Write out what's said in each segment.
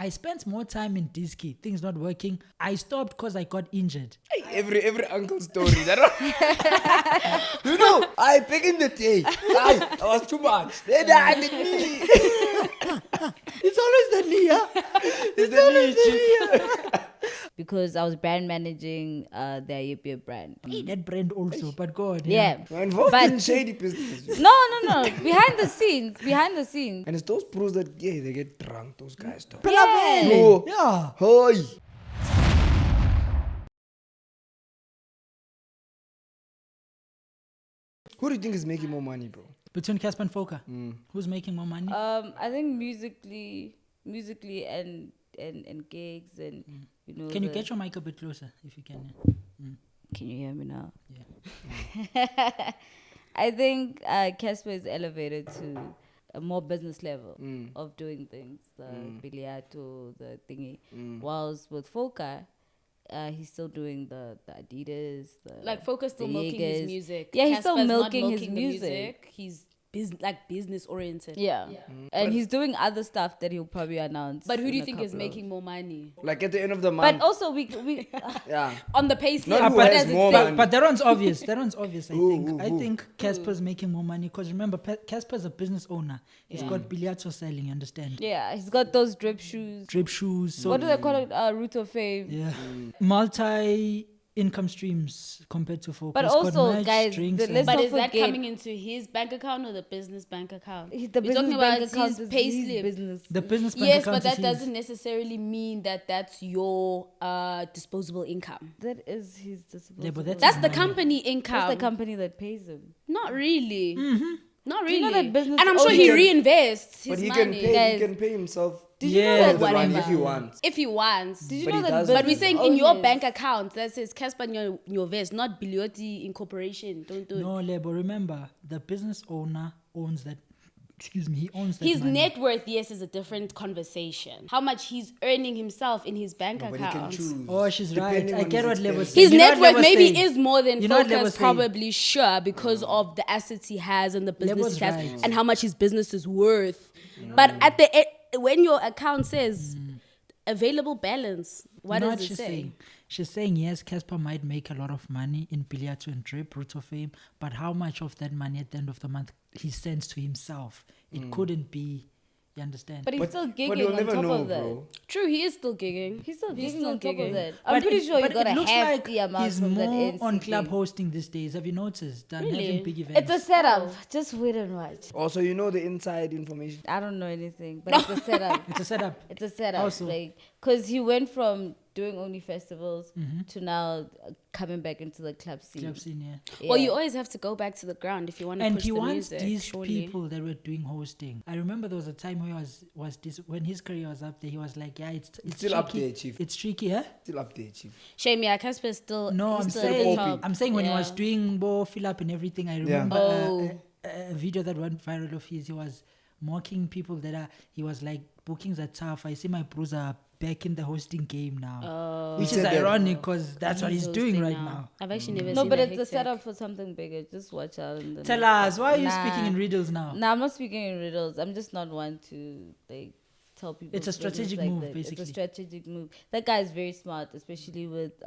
I spent more time in Diski, things not working. I stopped because I got injured. Every uncle story. You know, back in the day, I was too much. Then I did me. It's always the knee, huh? It's always the knee. Because I was brand managing the Ayupia brand. That brand also, but God. Yeah. You're involved But- in shady business. No. Behind the scenes. And it's those pros that, they get drunk, those guys. Though. Yeah. No. Yeah. Hoy. Who do you think is making more money, bro? Between Cassper and Foka, who's making more money? I think musically and gigs and you know. Can you get your mic a bit closer if you can? Can you hear me now? Yeah. I think Cassper is elevated to a more business level of doing things, the biliato, the thingy. Whilst with Foka, he's still doing the Adidas, Like Focus still the milking Jaegers. his music. Yeah, he's still Casper's not milking his the music. He's business oriented. Yeah. And he's doing other stuff that he'll probably announce. But who do in you a think is couple of- making more money? Like at the end of the month. But also we yeah. On the pay slip, Not who what has does it more say? money. But that one's obvious. I think. Who? I think Casper's making more money because remember, Casper's a business owner. He's got biliato selling. You understand? yeah, he's got those drip shoes. Drip shoes. So What do they call it? Root of fame. yeah, multi-income streams compared to Foka. But He's got also, merch, guys, drinks, let's But not is that forget- coming into his bank account or the business bank account? The We're business talking bank about account his is pay his slip. business. the business bank Yes, account but that is his. doesn't necessarily mean that that's your disposable income. That is his disposable. Yeah, but that's That's his the money. company income. That's the company that pays him. Not really. Not you really. know that business and I'm sure owner- he He can- reinvests But his he money. can pay. Guys, He can pay himself. Did you know Yeah, that the money whatever. if he wants. If he wants. Did you But know he that doesn't. But we're business saying in your owners- bank account that says Cassper Nyovest, not Bilioti Incorporation. Don't do it. No, but remember, the business owner owns that. Excuse me, he owns that His money. net worth, yes, is a different conversation. How much he's earning himself in his bank But he can account. choose. Oh, she's right. Depending I on get his what Lebo expenses. saying. His You know net what worth Lebo's maybe saying? is more than You know what Focus, Lebo's saying? probably sure, because of the assets he has and the business Lebo's he has right. and how much his business is worth. But at the when your account says available balance, what You know does it she's say? saying? She's saying yes, Cassper might make a lot of money in biliato and drip, root of fame, but how much of that money at the end of the month he sends to himself? It couldn't be. You understand? But he's still But gigging you'll on never top know, of that. bro. True, he is still gigging. He's still gigging still on top gigging. of that. I'm But pretty it- sure he but got it a looks like hefty amount he's from that more NC on club thing. hosting these days. Have you noticed? Than Really? having big events. It's a setup. Just wait and watch. Also, you know the inside information. I don't know anything, but it's a setup. It's a setup. It's a setup. Also- Like, because he went from doing only festivals to now coming back into the club scene. Club scene, yeah. Yeah. Well, you always have to go back to the ground if you want to And push he the wants music. these surely. people that were doing hosting. I remember there was a time where when his career was up there, he was like, yeah, it's Still up tricky. there, Chief. It's tricky, huh? Still up there, chief. Shame, yeah, Cassper is still. No, he's I'm still at the saying, top. I'm saying when he Yeah. was doing Bo fill up and everything, I remember Oh. a video that went viral of his. He was mocking people he was like, bookings are tough. I see my bros are back in the hosting game now, which He is said that- ironic because that's what he's doing hosting right now. I've actually never No, seen but that it's a hectic. setup for something bigger. Just watch out. In the Tell next- us, why are you Nah. speaking in riddles now? No, I'm not speaking in riddles. I'm just not one to like tell people. It's a business strategic like move, that. basically. It's a strategic move. That guy is very smart, especially with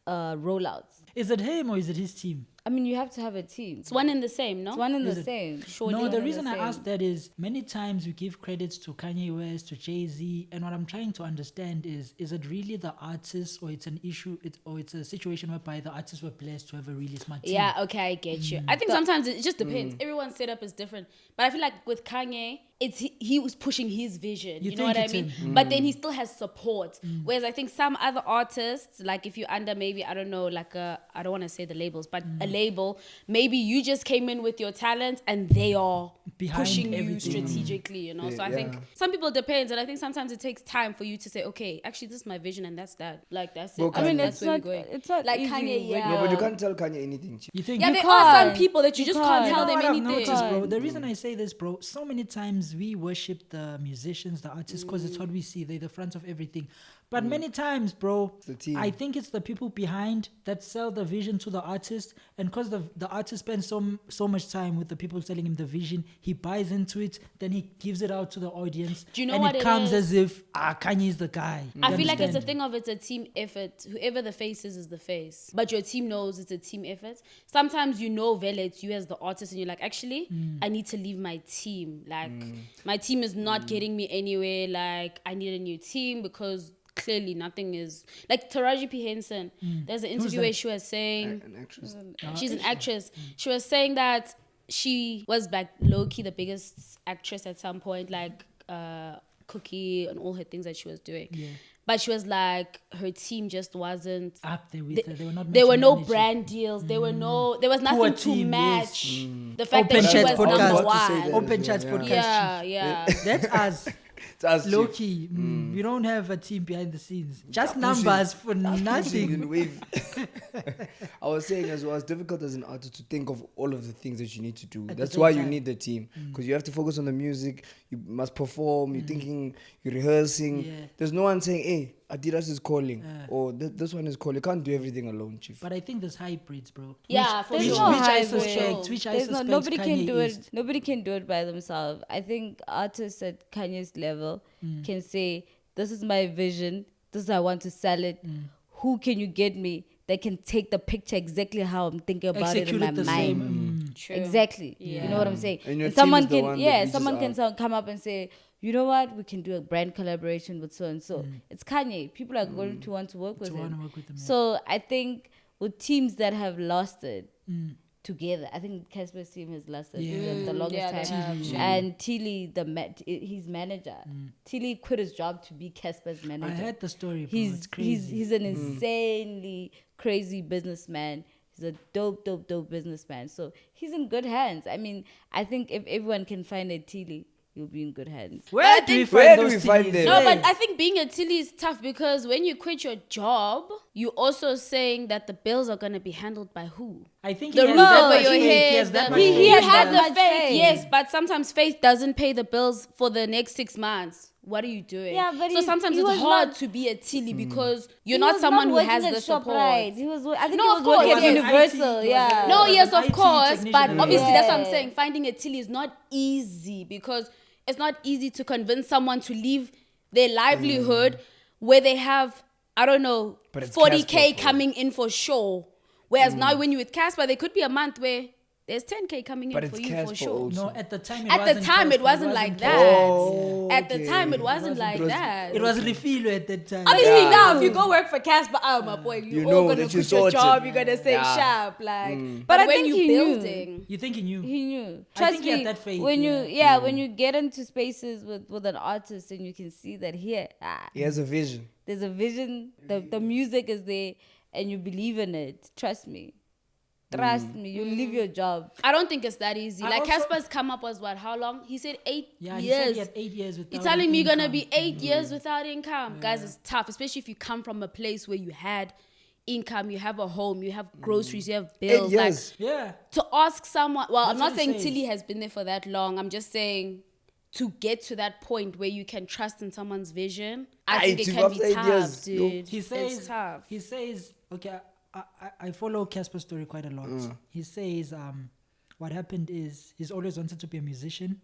rollouts. Is it him or is it his team? I mean, you have to have a team. It's one and the same, no? It's one and Is the it? same. Surely. No, one the and reason I same. ask that is many times we give credits to Kanye West, to Jay-Z, and what I'm trying to understand is it really the artist or it's an issue, or it's a situation whereby the artists were blessed to have a really smart team? Yeah, okay, I get you. I think sometimes it just depends. Everyone's setup is different. But I feel like with Kanye, it's he was pushing his vision. You You, know what I think mean? it's But then he still has support. Whereas I think some other artists, like if you're under maybe, I don't know, like I don't want to say the labels, but a label, maybe you just came in with your talent and they are Behind pushing you everything. strategically, you know? So I Yeah. think some people depends. And I think sometimes it takes time for you to say, okay, actually this is my vision and that's that. Like that's Well, it. I mean, that's it's where not. we're going. It's not Like easy Kanye, when yeah. No, but you you're- can't tell Kanye anything, chief. You think? Yeah, You there are some can't. people that you just can't You tell You know them what I've anything. noticed, bro? The reason I say this, bro, so many times we worship the musicians, the artists, because it's what we see. They're the front of everything. But many times, bro, the team. I think it's the people behind that sell the vision to the artist. And because the artist spends so much time with the people selling him the vision, he buys into it, then he gives it out to the audience. Do you know and what it it comes is? as if Kanye is the guy. I You feel like it's a understand? thing of it's a team effort. Whoever the face is the face. But your team knows it's a team effort. Sometimes you know, Vele, it's you as the artist, and you're like, actually, I need to leave my team. Like, my team is not getting me anywhere. Like, I need a new team because clearly nothing is... Like, Taraji P. Henson, there's an interview where she was saying... An actress. She's an actress. She was saying that she was like low-key the biggest actress at some point, like Cookie and all her things that she was doing. Yeah. But she was like, her team just wasn't Up there with her. They were not there were matching no energy. brand deals. There was nothing to team, match yes. the fact Open that she Chat was podcast. number I was about to say one. that. Open as Chats well, podcast. Yeah, chief. yeah. That's us. It's us, Low chief. key. We don't have a team behind the scenes. Just Pushing- numbers for pushing nothing. and wave. I was saying as well, it's difficult as an artist to think of all of the things that you need to do. At the That's same why you time. need the team, because you have to focus on the music. You must perform. You're thinking. You're rehearsing. Yeah. There's no one saying, "Hey, Adidas is calling," or "This one is calling." You can't do everything alone, chief. But I think there's hybrids, bro. Yeah, for There's which, no which I hybrid. suspect. Which I There's suspect nobody Kanye can do is. it. Nobody can do it by themselves. I think artists at Kanye's level can say, "This is my vision. This is how I want to sell it. Who can you get me that can take the picture exactly how I'm thinking about Execute it it in the my same. mind? True. Exactly. Yeah. You know what I'm saying? And your And team someone is the can, one that yeah, reaches someone can out. come up and say, you know what? We can do a brand collaboration with so and so. It's Kanye. People are going to want to work with wanna him. work with him, yeah. So I think with teams that have lasted together, I think Casper's team has lasted the longest Yeah, they time. have, Tilly, And Tilly, his manager, Tilly quit his job to be Casper's manager. I heard the story, bro. It's crazy. He's an insanely crazy businessman. He's a dope businessman. So he's in good hands. I mean, I think if everyone can find a Tilly, you'll be in good hands. Where But do I we think- find Where do those we find TVs? them? No, Where? but I think being a Tilly is tough because when you quit your job, you also saying that the bills are going to be handled by who? I think The he roof has that over much your faith. He head. has that the- much He faith. has had that the much faith, faith. yes, but sometimes faith doesn't pay the bills for the next 6 months. What are you doing? Yeah, but so sometimes he it's was hard not- to be a Tilly because you're He not was someone who working has at the support. ShopRite. He was. I think No, he of was course, working at yes. Universal. IT, Yeah. No, was yes, an of IT course, technician. but obviously that's what I'm Yeah. saying. Finding a Tilly is not easy because it's not easy to convince someone to leave their livelihood where they have, I don't know, But it's 40K Cassper, coming in for sure. Whereas now when you're with Cassper, there could be a month where there's 10K coming But in for it's you for Cassper sure. also. No, at the time it At wasn't the time, it Casper, wasn't like Casper. that. Oh, At the okay. time, it wasn't like it was- that. It was Refilo at that time. Obviously, Yeah. now if you go work for Casper, oh my boy, You you know all gonna that you quit your sorted. job. You're gonna say Yeah. sharp, like. But But I when think you he knew. building, You think he knew? He knew. I Trust think he had me. that faith, when yeah. when you get into spaces with an artist and you can see that here, He has a vision. there's a vision. The music is there, and you believe in it. Trust me. Trust me. You leave your job. I don't think it's that easy. I Like also- Casper's come up was what? How long? He said 8 Yeah, he years. said he had 8 years without You're telling me you're gonna income. be 8 years without income, guys. It's tough, especially if you come from a place where you had income, you have a home, you have groceries, you have 8 bills. Like years. Yeah. to ask someone. Well, I'm That's not what he saying says. Tilly has been there for that long. I'm just saying to get to that point where you can trust in someone's vision. I think it to can after be 8 tough, years, dude. He says, it's tough. he says, okay, I follow Casper's story quite a lot. He says, what happened is he's always wanted to be a musician,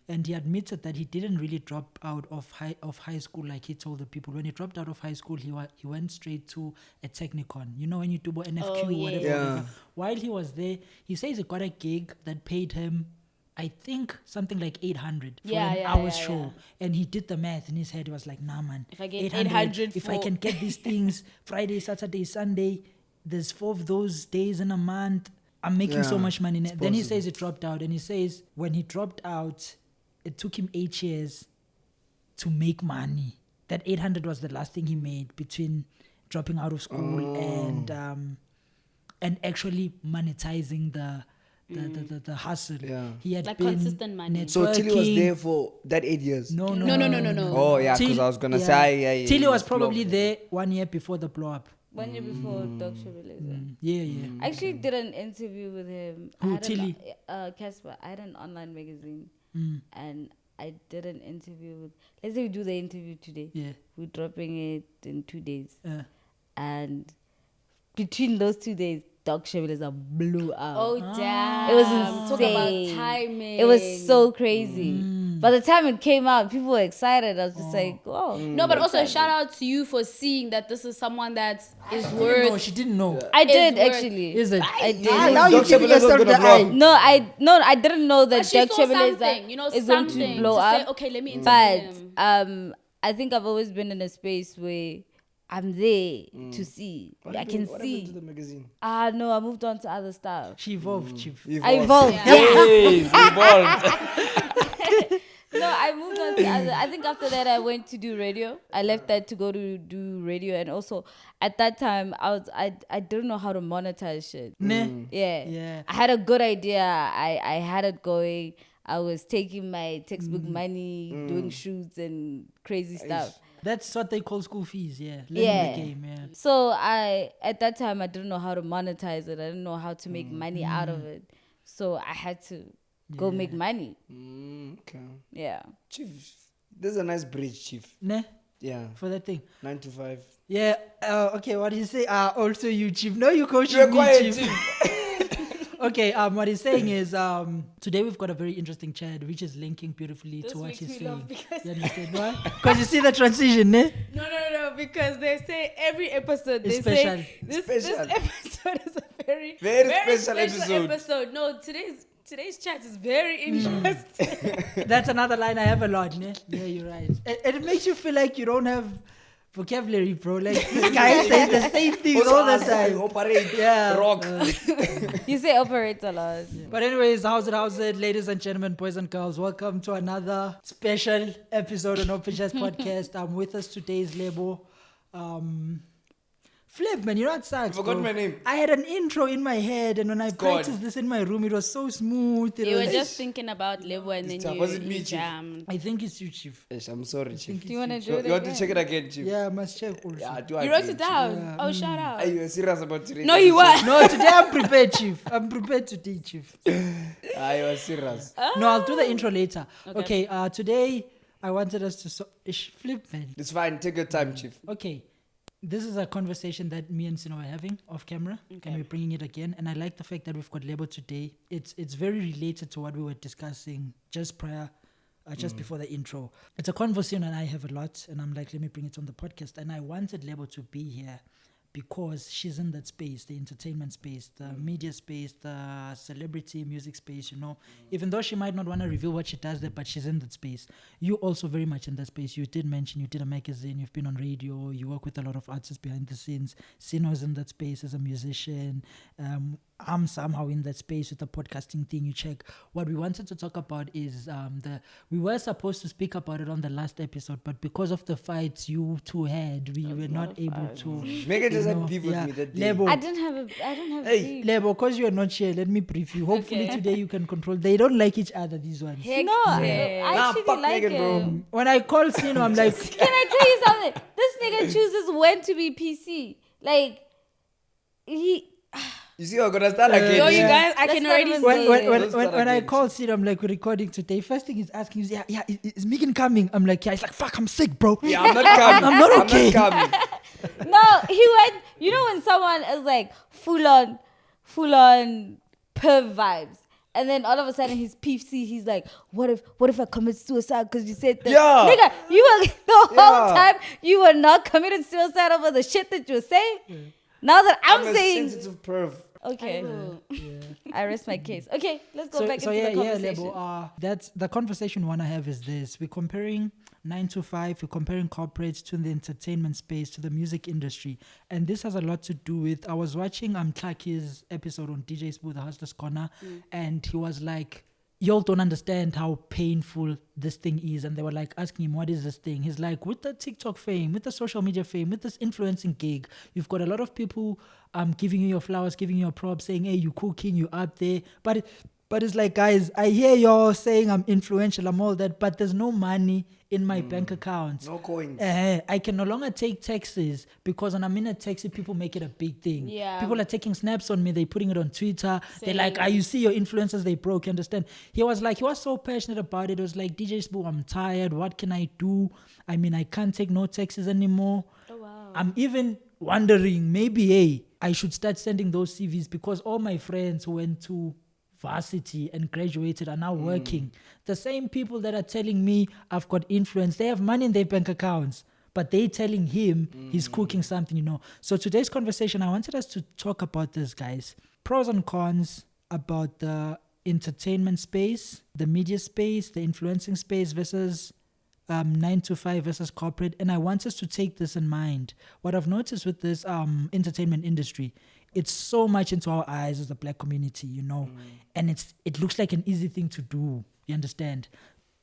and he admitted that he didn't really drop out of high school like he told the people. When he dropped out of high school, he went straight to a technicon. You know, when you do NFQ, Oh, whatever, yes. whatever. While he was there, he says he got a gig that paid him, I think, something like 800 for Yeah, an yeah, hour yeah, show. yeah. And he did the math in his head. He was like, nah, man. If I get 800 if I for- can get these things Friday, Saturday, Sunday, there's 4 of those days in a month, I'm making so Yeah, much money. it's Then he possible. says he dropped out. And he says when he dropped out, it took him 8 years to make money. That 800 was the last thing he made between dropping out of school and actually monetizing the hustle. Yeah. He had Like been consistent money. So Tilly was networking. there for that 8 years. No. Oh, yeah, because I was going to say, yeah. Tilly was it's probably flop. there 1 year before the blow up. 1 year before Dog Show release. Yeah. I actually did an interview with him. Who, I had Tilly? Casper. I had an online magazine, and I did an interview with. Let's say we do the interview today. Yeah. We're dropping it in 2 days, Uh, and between those 2 days, Doc Shebeleza blew up. Oh damn! It was Talk about insane. timing. It was so crazy. By the time it came out, people were excited. I was just like, oh. No, but also a shout out to you for seeing that this is someone that is No, worth. she didn't know. I did worth- actually. Is it? I did. Now you're giving yourself the eye. No, I didn't know that But she Doc saw Shebeleza something, you know, is going to something blow to up. say, okay, let me interview But him. I think I've always been in a space where I'm there to see. I can What happened to see. the magazine? No, I moved on to other stuff. She evolved, Chief. I evolved. Yes, evolved. No, I moved on to other. I think after that I went to do radio. I left that to go to do radio, and also at that time I didn't know how to monetize shit. Ne? Yeah. Yeah. I had a good idea. I had it going. I was taking my textbook money, doing shoots and crazy stuff. That's what they call school fees, yeah. Learning Yeah. the game, yeah. So at that time I didn't know how to monetize it. I didn't know how to make money out of it. So I had to go make money. Okay. Yeah. Chief, there's a nice bridge, Chief. Ne? Yeah. For that thing. 9 to 5. Yeah, okay, what do you say? Also you, Chief. No, you coaching You're me, quiet, Chief. Okay, what he's saying is today we've got a very interesting chat which is linking beautifully to what makes he's me saying. laugh because- You understand why? Because you see the transition, ne? No, because they say every episode It's they special. say this Special. episode is a very special episode. No, today's chat is very interesting. That's another line I have a lot, ne? Yeah, you're right. And it makes you feel like you don't have vocabulary, bro. Like this guy says the same things all the time. Operate. Yeah. Rock. You say operate a lot. But anyways, how's it, ladies and gentlemen, boys and girls? Welcome to another special episode on Openchatsafrica podcast. With us today is Lebo. Flip, man, you know what sucks, You forgot bro? my name. I had an intro in my head, and when I gone. practiced this in my room, it was so smooth. It You were was, just thinking about Lebo and then tough. you, Was it me, you Chief? jammed. I think it's you, Chief. Yes, I'm sorry, Chief. Do you want to do You, it you want to again? check it again, Chief? Yeah, I must check also. Yeah, do You again, wrote it Chief. down. Yeah. Oh, shout out. Are you serious about today? No, you weren't. No, today I'm prepared, Chief. I'm prepared today, Chief. I was serious. No, I'll do the intro later. Okay. Okay, today I wanted us to... Flip, man. It's fine. Take your time, Chief. Okay, this is a conversation that me and Sino are having off camera, and we're bringing it again. And I like the fact that we've got Lebo today. It's very related to what we were discussing just prior, just before the intro. It's a conversation and I have a lot, and I'm like, let me bring it on the podcast. And I wanted Lebo to be here because she's in that space, the entertainment space, the media space, the celebrity music space, you know. Even though she might not want to reveal what she does there, but she's in that space. You also very much in that space. You did mention you did a magazine, you've been on radio, you work with a lot of artists behind the scenes. Sino's in that space as a musician. I'm somehow in that space with the podcasting thing. You check. What we wanted to talk about is we were supposed to speak about it on the last episode, but because of the fights you two had, we were not able to. Megan just you know, had beef with yeah. me that day. Lebo, I didn't have Hey. beef. Lebo, because you are not here, let me brief you. Hopefully Okay. today you can control. They don't like each other, these ones. No, I Nah, actually fuck like Megan, bro. him. When I call Sino, I'm like, Can I tell you something? This nigga chooses when to be PC. Like, You see, I'm gonna start again. Yo, you Yeah. guys, I Let's can not already even see. when, when, when, Let's when, start when I again. call Sino, I'm like, we're recording today. First thing he's asking is, is Megan coming? I'm like, yeah. He's like, fuck, I'm sick, bro. Yeah, I'm not coming. I'm not okay. I'm not coming. no, he went. You know when someone is like full on perv vibes, and then all of a sudden his PC, he's like, what if I commit suicide because you said that? Yeah. Nigga, you were the whole Yeah. time you were not committing suicide over the shit that you were saying. Now that I'm a saying, sensitive perv. okay, Ooh. I rest my case. Okay, let's go back So into yeah, the conversation. Lebo, that's the conversation we want to have is this. We're comparing 9 to 5, we're comparing corporates to the entertainment space, to the music industry. And this has a lot to do with, I was watching Tlaki's episode on DJ Smooth, The Hustler's Corner, and he was like, y'all don't understand how painful this thing is. And they were like asking him, what is this thing? He's like, with the TikTok fame, with the social media fame, with this influencing gig, you've got a lot of people giving you your flowers, giving you your props, saying, hey, you cooking, you up there. But it's like, guys, I hear y'all saying I'm influential, I'm all that, but there's no money in my bank account. No coins. I can no longer take taxis because when I'm in a taxi, people make it a big thing. Yeah. People are taking snaps on me. They're putting it on Twitter. They're like, Same. you see your influencers, they broke. You understand? He was so passionate about it. It was like, DJ Spoo, I'm tired. What can I do? I mean, I can't take no taxis anymore. Oh, wow. I'm even wondering, maybe, I should start sending those CVs because all my friends who went to varsity and graduated are now working. The same people that are telling me I've got influence, they have money in their bank accounts, but they telling him he's cooking something, you know. So today's conversation, I wanted us to talk about this, guys. Pros and cons about the entertainment space, the media space, the influencing space versus 9 to 5 versus corporate. And I want us to take this in mind. What I've noticed with this entertainment industry, it's so much into our eyes as the black community, you know, and it looks like an easy thing to do. You understand?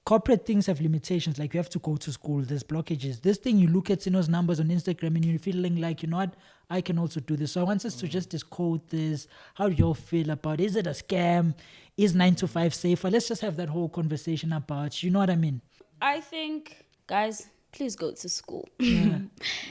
Corporate things have limitations, like you have to go to school, there's blockages. This thing, you look at Sino's numbers on Instagram and you're feeling like, you know what, I can also do this. So I want us to just discode this. How do y'all feel about it? Is it a scam? Is 9 to 5 safer? Let's just have that whole conversation about, you know what I mean? I think, guys, please go to school. Yeah.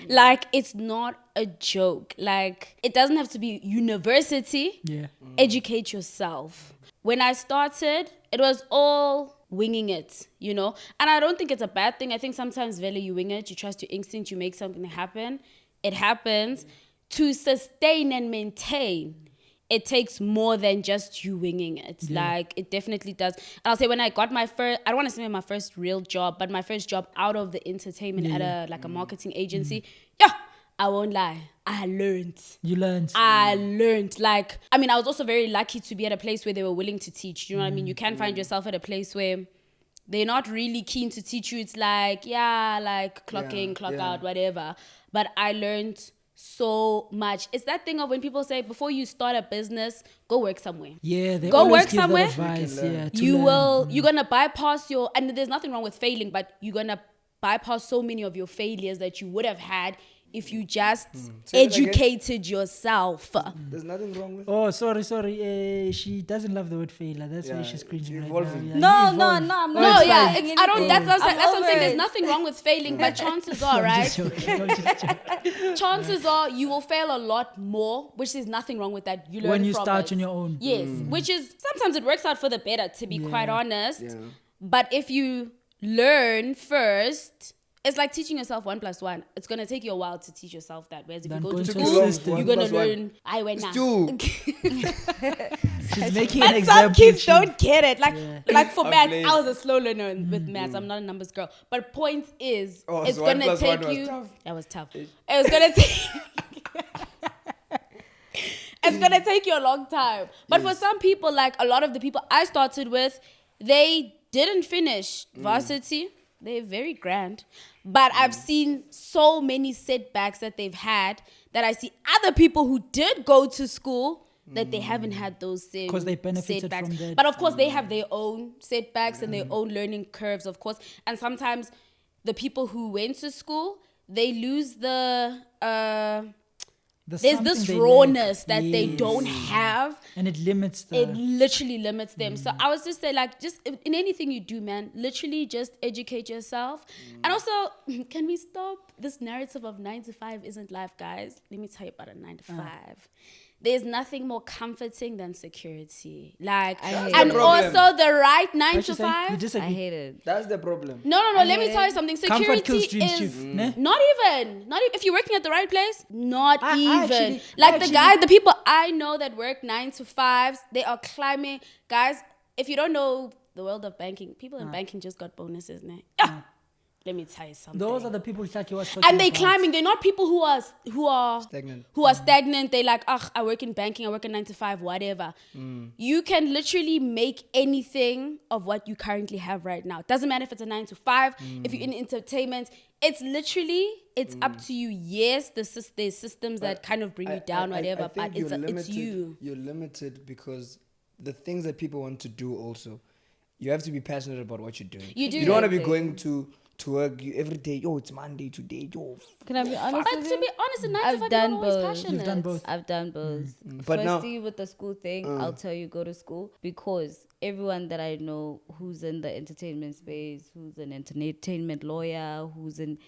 Like, it's not a joke. Like, it doesn't have to be university. Yeah. Educate yourself. When I started, it was all winging it, you know? And I don't think it's a bad thing. I think sometimes, Vele, you wing it, you trust your instinct, you make something happen. It happens. To sustain and maintain, it takes more than just you winging it. Yeah. Like, it definitely does. And I'll say when I got my first, I don't want to say my first real job, but my first job out of the entertainment at a marketing agency. Yeah, I won't lie. I learned. You learned. I learned. Like, I mean, I was also very lucky to be at a place where they were willing to teach. You know what I mean? You can find yourself at a place where they're not really keen to teach you. It's like, yeah, like clock in, clock out, whatever. But I learned so much. It's that thing of when people say, before you start a business, go work somewhere. Yeah, they Go always work give somewhere. that advice. Yeah, to You learn. will, you're going to bypass your, and there's nothing wrong with failing, but you're going to bypass so many of your failures that you would have had if you just Say it again. educated yourself. There's nothing wrong with Oh, sorry. She doesn't love the word failure. That's why she's cringing right now. evolving. Yeah, No, you no, evolve. no, I'm No, not. yeah, saying it's, I don't. anything. That's what I'm saying. over There's it. nothing wrong with failing, but chances are, I'm right? just joking. I'm just joking. Chances are you will fail a lot more, which is nothing wrong with that. You learn When you from start it. on your own. Yes, which is sometimes it works out for the better, to be quite honest. Yeah. But if you learn first, it's like teaching yourself 1 + 1. It's gonna take you a while to teach yourself that. Whereas if Then you go go to into a school, system. you're gonna 1 + 1. learn. I went now. Two. She's making an But example. some kids Chief. don't get it. Like, like for I'm maths, playing. I was a slow learner with maths. I'm not a numbers girl. But point is, Oh, it's so 1 gonna + 1 take was you. tough. That was tough. It was gonna take. It's gonna take you a long time. But for some people, like a lot of the people I started with, they didn't finish varsity. They're very grand. But I've seen so many setbacks that they've had that I see other people who did go to school that they haven't had those same 'Cause they benefited setbacks. from that. But of course, they have their own setbacks and their own learning curves, of course. And sometimes the people who went to school, they lose the... There's there's something this they rawness lack. that they Yes. don't have. And it limits the... It literally limits them. So I was just say, like, just in anything you do, man, literally just educate yourself. And also, can we stop this narrative of 9 to 5 isn't life, guys? Let me tell you about a 9 to 5. There's nothing more comforting than security. Like, I hate and it. also the right 9 What to you say? You 5. I disagree? hate it. That's the problem. No. Let me hate tell you it. something. Comfort kills Security dreams, is Chief. Ne? not even if you're working at the right place. Not I even actually- the people I know that work 9 to 5s. They are climbing, guys. If you don't know the world of banking, people in banking just got bonuses, ne? Yeah. Let me tell you something. Those are the people Taki was talking And they about. climbing. They're not people who are Stagnant. Who are stagnant. They like, I work in banking. I work in 9 to 5, whatever. You can literally make anything of what you currently have right now. It doesn't matter if it's a 9 to 5. If you're in entertainment, it's literally up to you. Yes, there's systems that kind of bring you down, whatever. think But it's you're you. You're limited because the things that people want to do also, you have to be passionate about what you're doing. You do. You don't want to be Exactly. going to work every day. Yo, it's Monday today. Yo. Can I be honest But with to you? be honest, in 9 to I've 5, done you're always both. passionate. You've done both. I've done both. But now- Firstly, with the school thing, I'll tell you go to school because everyone that I know who's in the entertainment space, who's an entertainment lawyer, who's in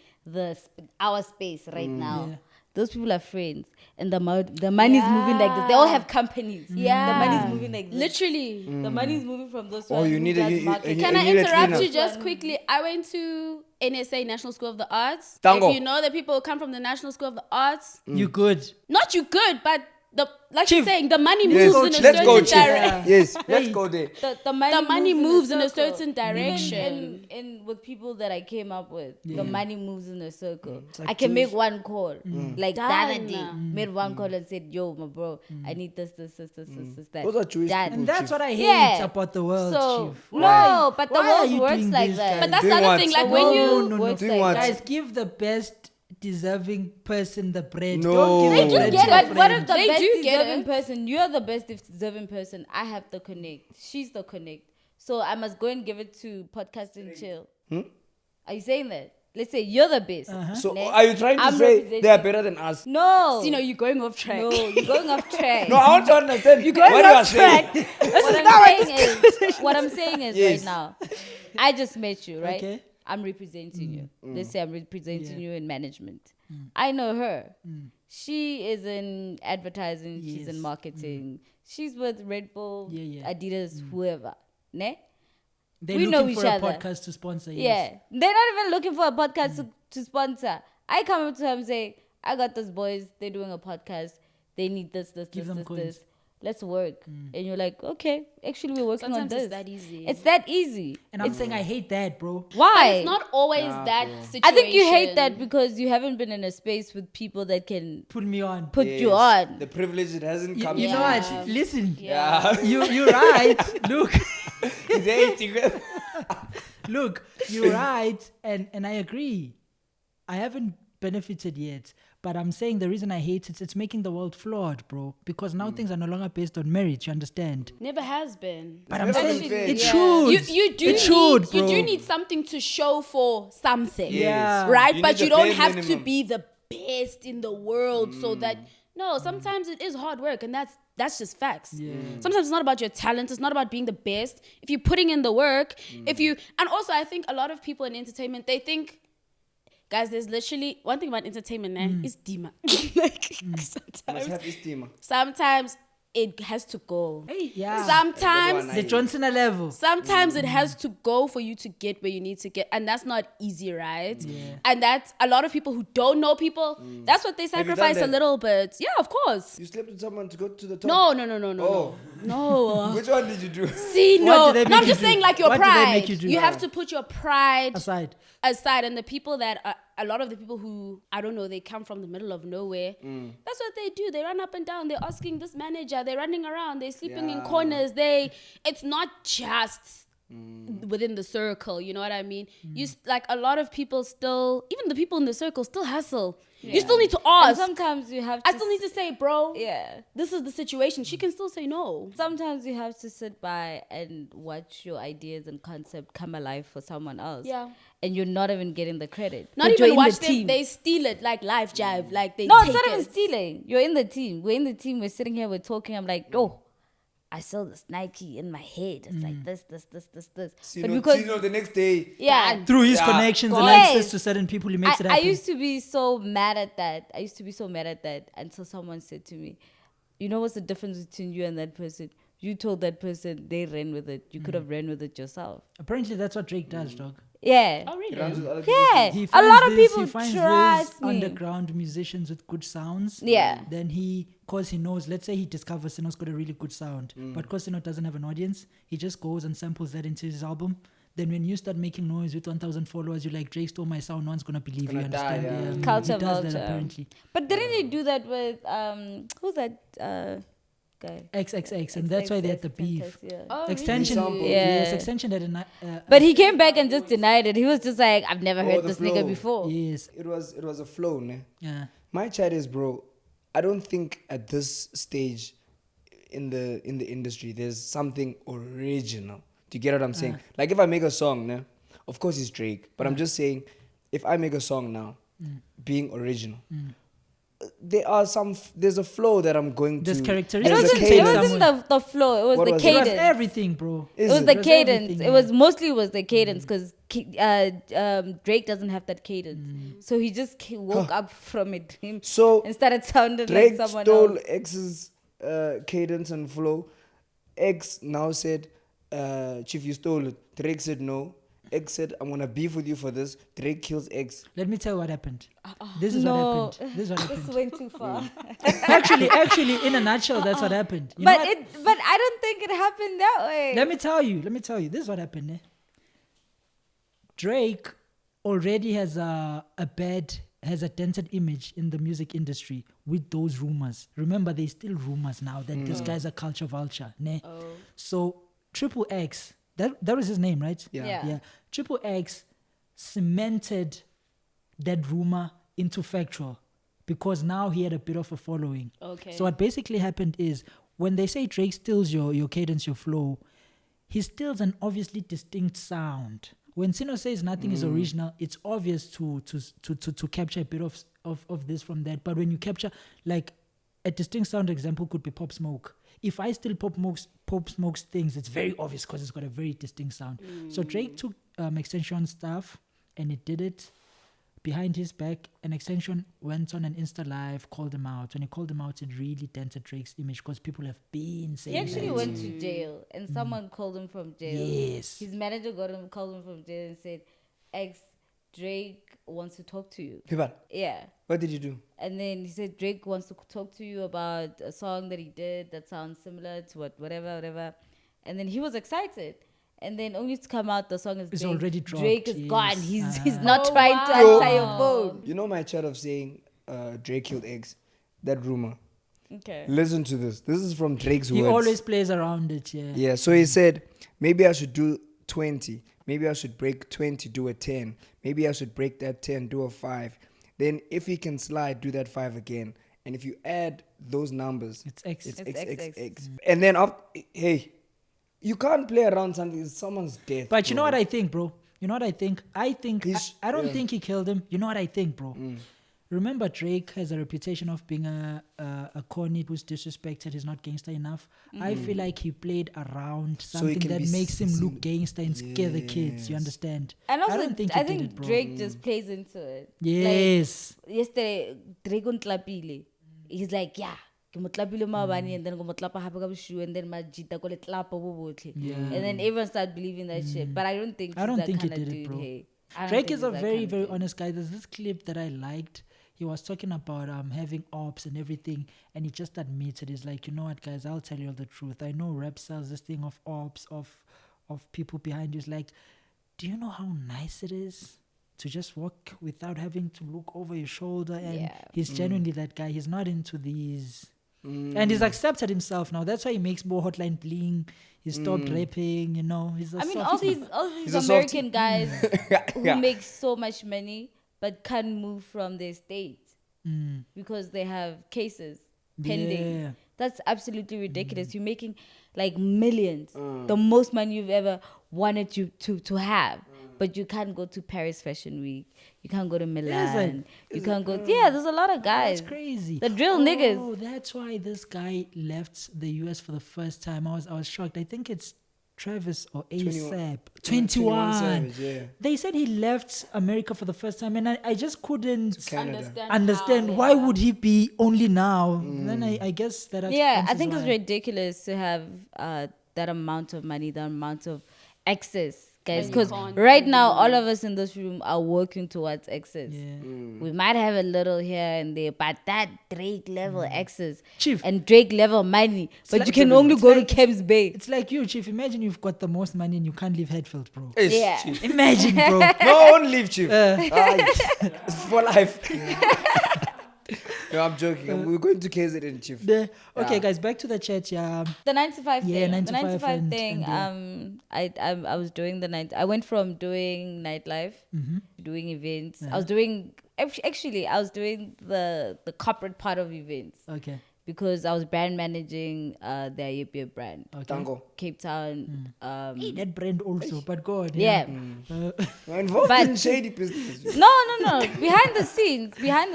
our space right now, Yeah. those people are friends, and the money's moving like this. They all have companies. Yeah. The money's moving like this. Literally. The money's moving from those. Oh, you need a- you- Can I need a interrupt cleaner. you just quickly? I went to NSA, National School of the Arts. Tango. If you know the people who come from the National School of the Arts, You good. not you good, but like Chief. you're saying, the money Yes, moves in a let's go, certain Chief. direction. Yes, let's go there. The money moves in a circle. certain direction. In with people that I came up with, the money moves in a circle. like I can Jewish. make one call, like the other day, Done. made one call and said, "Yo, my bro, I need this, that." Those are Jewish Done. people. And that's Chief. what I hate Yeah. about the world, So Chief. no, but the Why are world you works doing like this, that. guys? But that's Doing the other what? thing. Like The when world you, no, works Doing like what? that. Guys, give the best deserving person the bread. No. Don't They give do the bread get to a But what if friend. the They best do get deserving it. person, you're the best deserving person, I have the connect, she's the connect. So I must go and give it to podcast and chill. Are you saying that? Let's say you're the best. So ne? are you trying to I'm say representing- they are better than us? No. you're going off track. No, you're going off track. No, I want to understand what going you are off track. saying. What I'm saying is Yes. right now, I just met you, right? Okay. I'm representing you. Let's say I'm representing Yeah. you in management. I know her. She is in advertising. She's Yes. in marketing. She's with Red Bull, Yeah, yeah. Adidas, whoever. Ne? They're We looking know for each a other. podcast to sponsor. Yes. Yeah. They're not even looking for a podcast to sponsor. I come up to her and say, I got those boys. They're doing a podcast. They need this, Give them coins. this. Let's work. And you're like, okay, actually, we're working Sometimes on this. it's that easy. It's that easy. And I'm saying I hate that, bro. Why? It's not always that situation. I think you hate that because you haven't been in a space with people that can Put me on. put you Yes. on. The privilege it hasn't come. You to know you. what? Listen. Yeah. You're right. Look. He's hating. Look, you're right, and I agree. I haven't benefited yet, but I'm saying the reason I hate it's making the world flawed, bro. Because now things are no longer based on merit. You understand? Never has been. But I'm never saying been fair. it Yeah. should. You do It need should, you bro. do need something to show for something. Yeah. Right? You But need you the don't bare have to minimum. be the best in the world so that sometimes it is hard work and that's just facts. Yeah. Sometimes it's not about your talent, it's not about being the best. If you're putting in the work, and also I think a lot of people in entertainment, they think, guys, there's literally one thing about entertainment, is dima. Like Must have esteem. sometimes it has to go. Hey, yeah. Sometimes The Johnson level. Sometimes it has to go for you to get where you need to get, and that's not easy, right? Yeah. And that's a lot of people who don't know people. That's what they you done sacrifice a that? little bit. Yeah, of course. You slept with someone to go to the top? No. Oh. No. Which one did you do? See, What no. do they No, I'm make just you do? saying, like your What do they pride. make you do? have to put your pride Aside. and the people that are, a lot of the people who, I don't know, they come from the middle of nowhere. That's what they do. They run up and down. They're asking this manager. They're running around. They're sleeping in Yeah. corners. It's not just within the circle. You know what I mean? Like a lot of people still, even the people in the circle still hustle. You still need to And ask. sometimes you have to I still need to say, bro, Yeah. this is the situation. She can still say no. Sometimes you have to sit by and watch your ideas and concept come alive for someone else. Yeah. And you're not even getting the credit. Not But you're even in watch the them. team. They steal it like live jive. Like they No, take it's not even it. stealing. You're in the team. We're in the team. We're sitting here. We're talking. I'm like, oh, I saw this Nike in my head. It's like this. So But you because know the next day. yeah, Through his Yeah. connections and Yes. access to certain people, he makes it I happen. used to be so mad at that. Until someone said to me, you know what's the difference between you and that person? You told that person they ran with it. You could have ran with it yourself. Apparently, that's what Drake does, dog. Yeah. Oh, He really? runs with other people's Yeah. He A finds lot of this- people he finds trust these me. underground musicians with good sounds. Yeah. Then cause he knows, let's say he discovers Sino's got a really good sound, but because Sino doesn't have an audience, he just goes and samples that into his album. Then when you start making noise with 1,000 followers, you're like, Drake stole my sound, no one's gonna believe you, Gonna die, understand? yeah. Culture he does that vulture. apparently. But didn't he do that with who's that guy? XXX, and that's why they had the beef. Fantastic, yeah. Oh, Extension, Sample. yes, Yeah. Extension had But he came back and just denied it. He was just like, I've never heard the this flow. nigga before. yes, It was a flow, ne? yeah. My chat is, bro, I don't think at this stage in the industry there's something original. Do you get what I'm saying? Like if I make a song, ne, of course it's Drake, but I'm just saying if I make a song now, being original, there's a flow that I'm going There's to. characteristics. there's a It It cadence. cadence. wasn't the flow. It was What the was it? It was cadence. everything, bro. It Is was it? the It was cadence. everything, It was mostly the cadence because Drake doesn't have that cadence, so he just woke up from it So and started sounding Drake like someone stole else. X's cadence and flow. X now said, Chief, you stole it. Drake said no. X said, I'm gonna beef with you for this. Drake kills X. Let me tell you what happened. This is what happened. This is what This happened. went too far. actually, in a nutshell, that's what happened. You know But what? but I don't think it happened that way. Let me tell you. This is what happened. Drake already has a dented image in the music industry with those rumors. Remember, there's still rumors now that this guy's a culture vulture. So Triple X, that was his name, right? Yeah. Triple X cemented that rumor into factual because now he had a bit of a following. Okay. So what basically happened is when they say Drake steals your cadence, your flow, he steals an obviously distinct sound. When Sino says nothing is original, it's obvious to capture a bit of this from that. But when you capture, like, a distinct sound example could be Pop Smoke. If I steal Pop Smoke's things, it's very obvious because it's got a very distinct sound. So Drake took Extension stuff and it did it behind his back, and Extension went on an Insta Live, called him out. When he called him out, it really dented Drake's image because people have been saying He actually that. went to jail, and someone called him from jail. Yes. His manager called him from jail and said, "X, Drake wants to talk to you." Piban, Yeah. what did you do? And then he said Drake wants to talk to you about a song that he did that sounds similar to whatever. And then he was excited. And then only to come out, the song is It's Drake. already dropped, Drake is yes. gone. He's not Oh, trying to wow. answer your phone. You know my chat of saying Drake killed X? That rumor. Okay. Listen to this. This is from Drake's He words. always plays around it, yeah. Yeah, so he said, maybe I should do 20. Maybe I should break 20, do a 10. Maybe I should break that 10, do a 5. Then if he can slide, do that 5 again. And if you add those numbers, It's X. it's It's XXX. And then hey, you can't play around something. It's someone's death. But you know bro. what I think, bro? You know what I think? I don't yeah. think he killed him. You know what I think, bro? Remember, Drake has a reputation of being a corny who's disrespected. He's not gangster enough. I feel like he played around he something can that be makes him seen. look gangster and scare the kids. You Yes. understand? And also, I don't think he I did think it, bro. Drake just plays into it. Yes. Like, yesterday, Drake untlapile. He's like, yeah. Ke mo tlapile maobane, and then go mo tlapa hape ka boshiu, and then majita ko le tlapa bo botlhe. And then everyone started believing that shit. But I don't think I don't he's think he that kind did of it, dude. bro. Hey. I don't Drake think is a he's that very, kind of very dude. honest guy. There's this clip that I liked. He was talking about having ops and everything, and he just admitted, he's like, you know what, guys, I'll tell you all the truth. I know rap sells this thing of ops, of people behind you. It's like, do you know how nice it is to just walk without having to look over your shoulder? And Yeah. he's genuinely that guy. He's not into these. And he's accepted himself now. That's why he makes more Hotline Bling. He stopped rapping, you know. He's a I mean, softie. all these He's a American guys who Yeah. make so much money but can't move from their state Mm. because they have cases pending. Yeah. That's absolutely ridiculous. You're making like millions, the most money you've ever wanted you to have. But you can't go to Paris Fashion Week. You can't go to Milan. You can't go. Yeah, there's a lot of guys. That's crazy. The drill Oh, niggas. that's why this guy left the US for the first time. I was shocked. I think it's Travis or 21. ASAP. 21 21. Savage, yeah. They said he left America for the first time, and I just couldn't Canada. understand how, why yeah. would he be only now. Then I guess that Yeah, I answers think it's why. ridiculous to have that amount of money, that amount of excess, guys. you Because can't right do now, all of us in this room are working towards excess. Yeah. We might have a little here and there, but that Drake level excess Chief. and Drake level money, but like- you can only it's go like- to Camps Bay. It's like you, Chief. Imagine you've got the most money and you can't leave Hatfield, bro. Ish, Yeah. Chief. Imagine, bro. No, don't leave, Chief. It's for life. No, I'm joking. We're going to KZN, Chief. Okay, guys, back to the chat. Yeah. The 95 Yeah, thing. 95 the 95 and- thing. and, I was doing the night. I went from doing nightlife, doing events. I was doing actually I was doing the corporate part of events Okay. because I was brand managing the Ayepia brand, Okay. Tango. Cape Town. Hey, that brand also, but God. Yeah. We're involved But- in shady business. No. behind the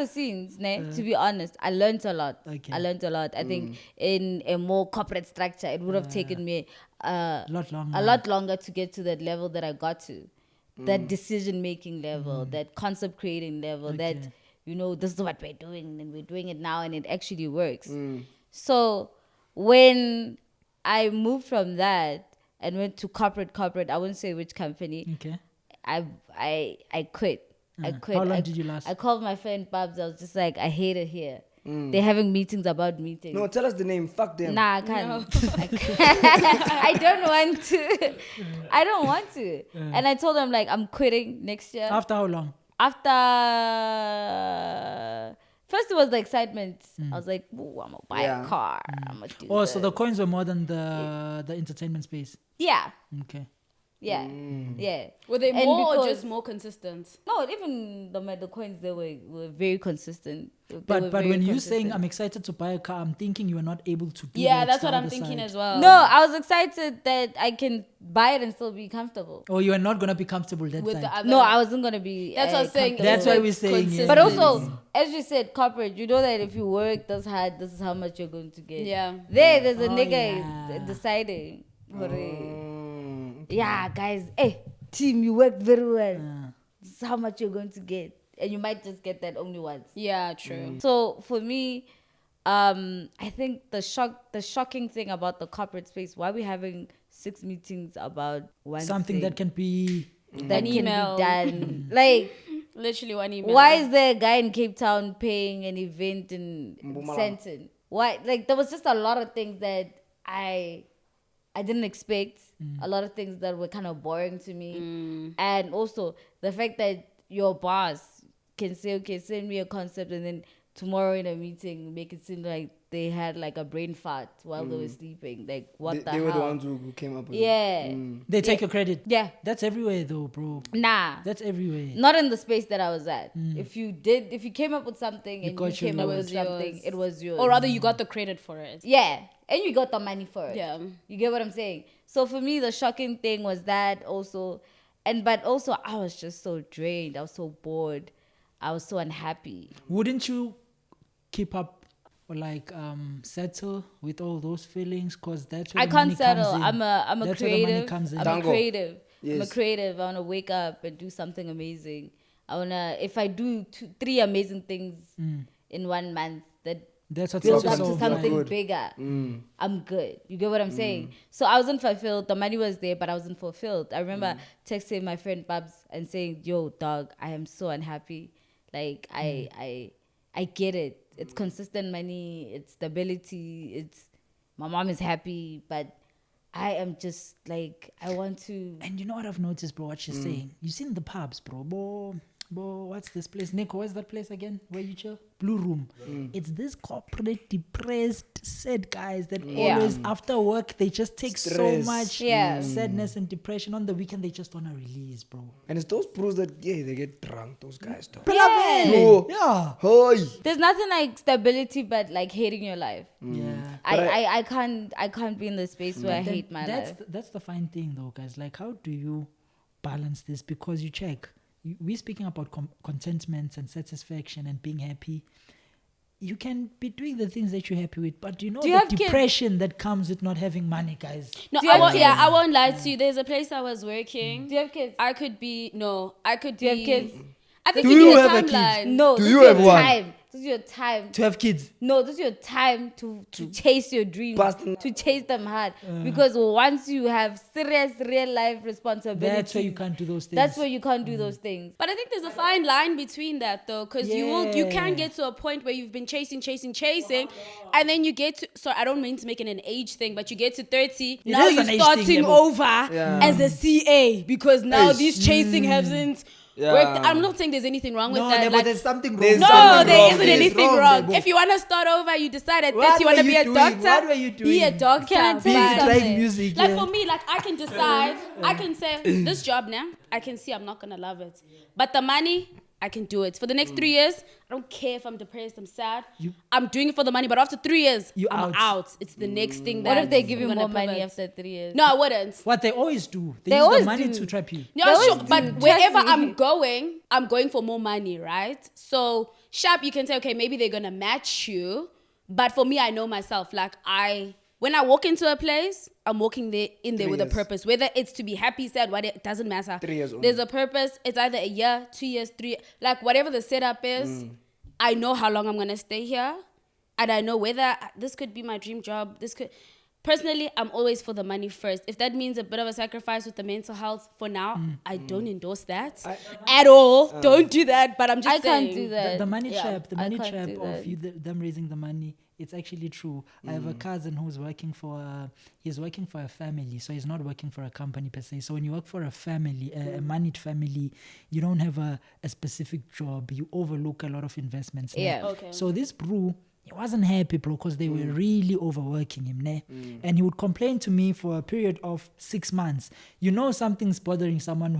scenes, ne, to be honest, I learned a lot. Okay. I learned a lot. I think in a more corporate structure, it would have taken me A lot longer. a lot longer to get to that level that I got to. That decision making level, that concept creating level, that, Okay. you know, this is what we're doing and we're doing it now and it actually works. So when I moved from that and went to corporate, I wouldn't say which company, Okay. I quit. I quit. How long did you last? I called my friend Babs. I was just like, I hate it here. They're having meetings about meetings. No, tell us the name. Fuck them. Nah, I can't. I can't. I don't want to. I don't want to. And I told them like I'm quitting next year. After how long? After first it was the excitement. I was like, ooh, I'm gonna buy a car. I'm gonna do Oh, so the this. coins were more than the entertainment space. Yeah. Okay. Yeah. Yeah. Were they And more or because- just more consistent? No, even the coins they were very consistent. They were But very when you're consistent. saying I'm excited to buy a car, I'm thinking you are not able to do Yeah, that that's what the I'm other thinking side. as well. No, I was excited that I can buy it and still be comfortable. Or you are not gonna be comfortable that with side. the other. No, I wasn't gonna be. That's what I'm saying. comfortable. That's why we're It's saying, yeah. consistent. But also, as you said, corporate, you know that if you work this hard, this is how much you're going to get. Yeah. There's a Oh, nigga yeah. deciding. Mm. Yeah, guys. Hey, team, you worked very well. This is how much you're going to get. And you might just get that only once. Yeah, true. So for me, I think the shocking thing about the corporate space, why we're having 6 meetings about one Something thing that can be that An can email. be done. Like, Literally one email. why is there a guy in Cape Town paying an event in Mpumalanga. Sandton? Why? Like, there was just a lot of things that I didn't expect. A lot of things that were kind of boring to me. And also the fact that your boss can say, okay, send me a concept, and then tomorrow in a meeting make it seem like they had like a brain fart while they were sleeping. Like, what the They hell? were the ones who came up with it. Yeah. they take your credit. Yeah. That's everywhere though, bro. Nah. That's everywhere. Not in the space that I was at. If you came up with something and you got your came up yours. with something, it was yours. Or rather, you got the credit for it. Yeah. And you got the money for it. Yeah. You get what I'm saying? So for me, the shocking thing was that also. But also, I was just so drained. I was so bored. I was so unhappy. Wouldn't you keep up or like settle with all those feelings? Because that's where I the can't money settle. comes in. I'm a That's where the money creative. comes in. I'm a Dango. creative. I'm a Yes. creative. I want to wake up and do something amazing. If I do 3 amazing things in 1 month, that That's what build sets up you to so something good. bigger. I'm good. You get what I'm saying? So I wasn't fulfilled. The money was there, but I wasn't fulfilled. I remember texting my friend Babs and saying, "Yo, dog, I am so unhappy. Like I get it. It's consistent money. It's stability. It's my mom is happy, but I am just like I want to." And you know what I've noticed, bro? What she's saying. You seen the pubs, bro. Bo, what's this place? Nico, where's that place again? Where you chill? Blue Room. It's this corporate, depressed, sad guys that always after work they just take so Stress. much sadness and depression. On the weekend they just wanna release, bro. And it's those pros that, they get drunk, those guys. Though. Yeah. No. Yeah. Hey. There's nothing like stability, but like hating your life. Yeah. I can't be in the space where I Then hate my life. That's the fine thing, though, guys. Like, how do you balance this? Because you check, we're speaking about contentment and satisfaction and being happy. You can be doing the things that you're happy with, but you know Do you the have kids? depression that comes with not having money, guys. No, Do you have kids? I won't lie to you. There's a place I was working. Do you have kids? I could be Do you have kids? I think Do you you need a have a kid? timeline. No, Do this you is have your one? time. This is your time. To have kids. No, this is your time to chase your dreams, Past- to chase them hard. Because once you have serious real life responsibilities, That's why you can't do those things. That's where you can't do those things. But I think there's a fine line between that though, because you can get to a point where you've been chasing, and then you get to. So I don't mean to make it an age thing, but you get to 30. Now is you're an age starting thing, over Yeah. as a CA because now Yes. this chasing hasn't Yeah. worked. I'm not saying there's anything wrong with that. Like, something There's no, something there wrong. isn't There's anything wrong wrong. there, If you want to start over, you decide at What 30 you want were to be you a doing? doctor. What were you Be a doing? doctor. Can I tell you but- something? Playing music. Like yeah. for me, like I can decide, I can say this job now, I can see I'm not gonna love it. But the money, I can do it. For the next 3 years, I don't care if I'm depressed, I'm sad. I'm doing it for the money, but after 3 years, You I'm out. out. It's the next thing that What if they give you I'm more gonna money pivot. after 3 years? No, I wouldn't. What they always do. They They use the always money do. to trap you. No, They sure, always but do. wherever Trust me. I'm going for more money, right? So sharp, you can say, okay, maybe they're gonna match you, but for me, I know myself. Like when I walk into a place, I'm walking there in there 3 with a years. purpose. Whether it's to be happy, sad, what it doesn't matter. 3 years only. There's a purpose. It's either a year, 2 years, 3, like whatever the setup is. I know how long I'm gonna stay here, and I know whether this could be my dream job. personally, I'm always for the money first. If that means a bit of a sacrifice with the mental health for now, I don't endorse that at all. Don't do that. But I'm just I saying. can't do that. The money Yeah, trap, the I money can't trap do of that. them raising the money. It's actually true. I have a cousin who's working for. He's working for a family, so he's not working for a company per se. So when you work for a family, a moneyed family, you don't have a specific job. You overlook a lot of investments. ne? Yeah. Okay. So this bro, he wasn't happy, bro, because they were really overworking him, ne? And he would complain to me for a period of 6 months. You know, something's bothering someone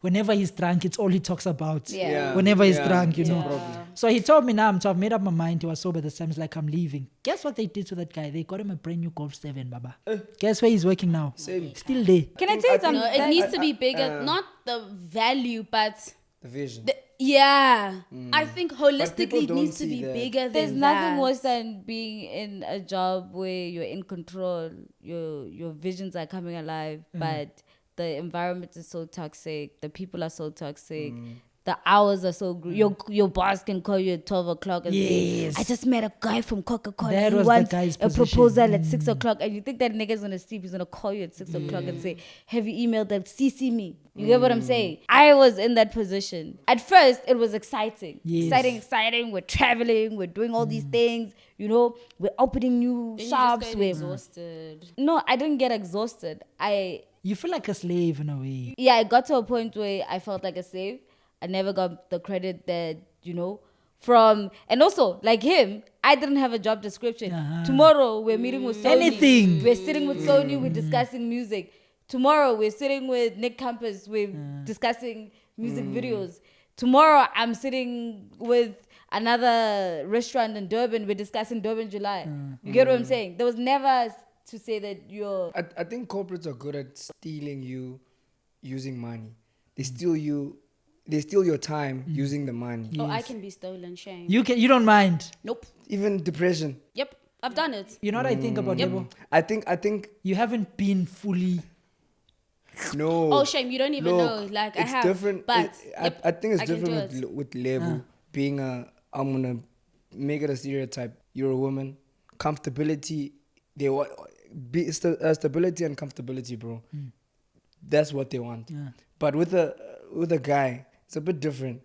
whenever he's drunk, it's all he talks about. Yeah. Whenever he's Yeah. drunk, you know. Yeah. So he told me now, so I've made up my mind. He was sober this time. He's like, I'm leaving. Guess what they did to that guy? They got him a brand new Golf 7, Baba. Guess where he's working now? Same. Still there. Can I tell you something? No, it That- needs to be bigger. Not the value, but The vision. yeah. I think people holistically it don't needs to see be that. bigger than There's nothing that. worse than being in a job where you're in control, your visions are coming alive, but the environment is so toxic, the people are so toxic, the hours are so your boss can call you at 12 o'clock and Yes. say, I just met a guy from Coca-Cola. That He was the wants guy's a position. proposal at 6 o'clock, and you think that nigga's gonna sleep, he's gonna call you at 6 o'clock and say, have you emailed them? CC me. You get what I'm saying? I was in that position. At first, it was exciting. Yes. Exciting. We're traveling. We're doing all these things. You know, we're opening new Then shops. you just get exhausted. No, I didn't get exhausted. You feel like a slave in a way. I got to a point where I felt like a slave. I never got the credit that, from, and also, like him, I didn't have a job description. Tomorrow, we're meeting with Sony. Anything. We're sitting with Sony, we're discussing music. Tomorrow, we're sitting with Nick Campus, we're discussing music videos. Tomorrow, I'm sitting with another restaurant in Durban, we're discussing Durban July. You get what I'm saying? There was never to say that you're... I think corporates are good at stealing you using money. They steal you. They steal your time using the money. Oh, I can be stolen, shame. You don't mind. Nope. Even depression. Yep. I've done it. You know what I think about Debo? I think You haven't been fully. no. Oh, shame. You don't even know. Like, I it's have. different. But I think it's I can different do with label being I'm gonna make it a stereotype. You're a woman. Comfortability. They want stability and comfortability, bro. That's what they want. But with a guy, it's a bit different.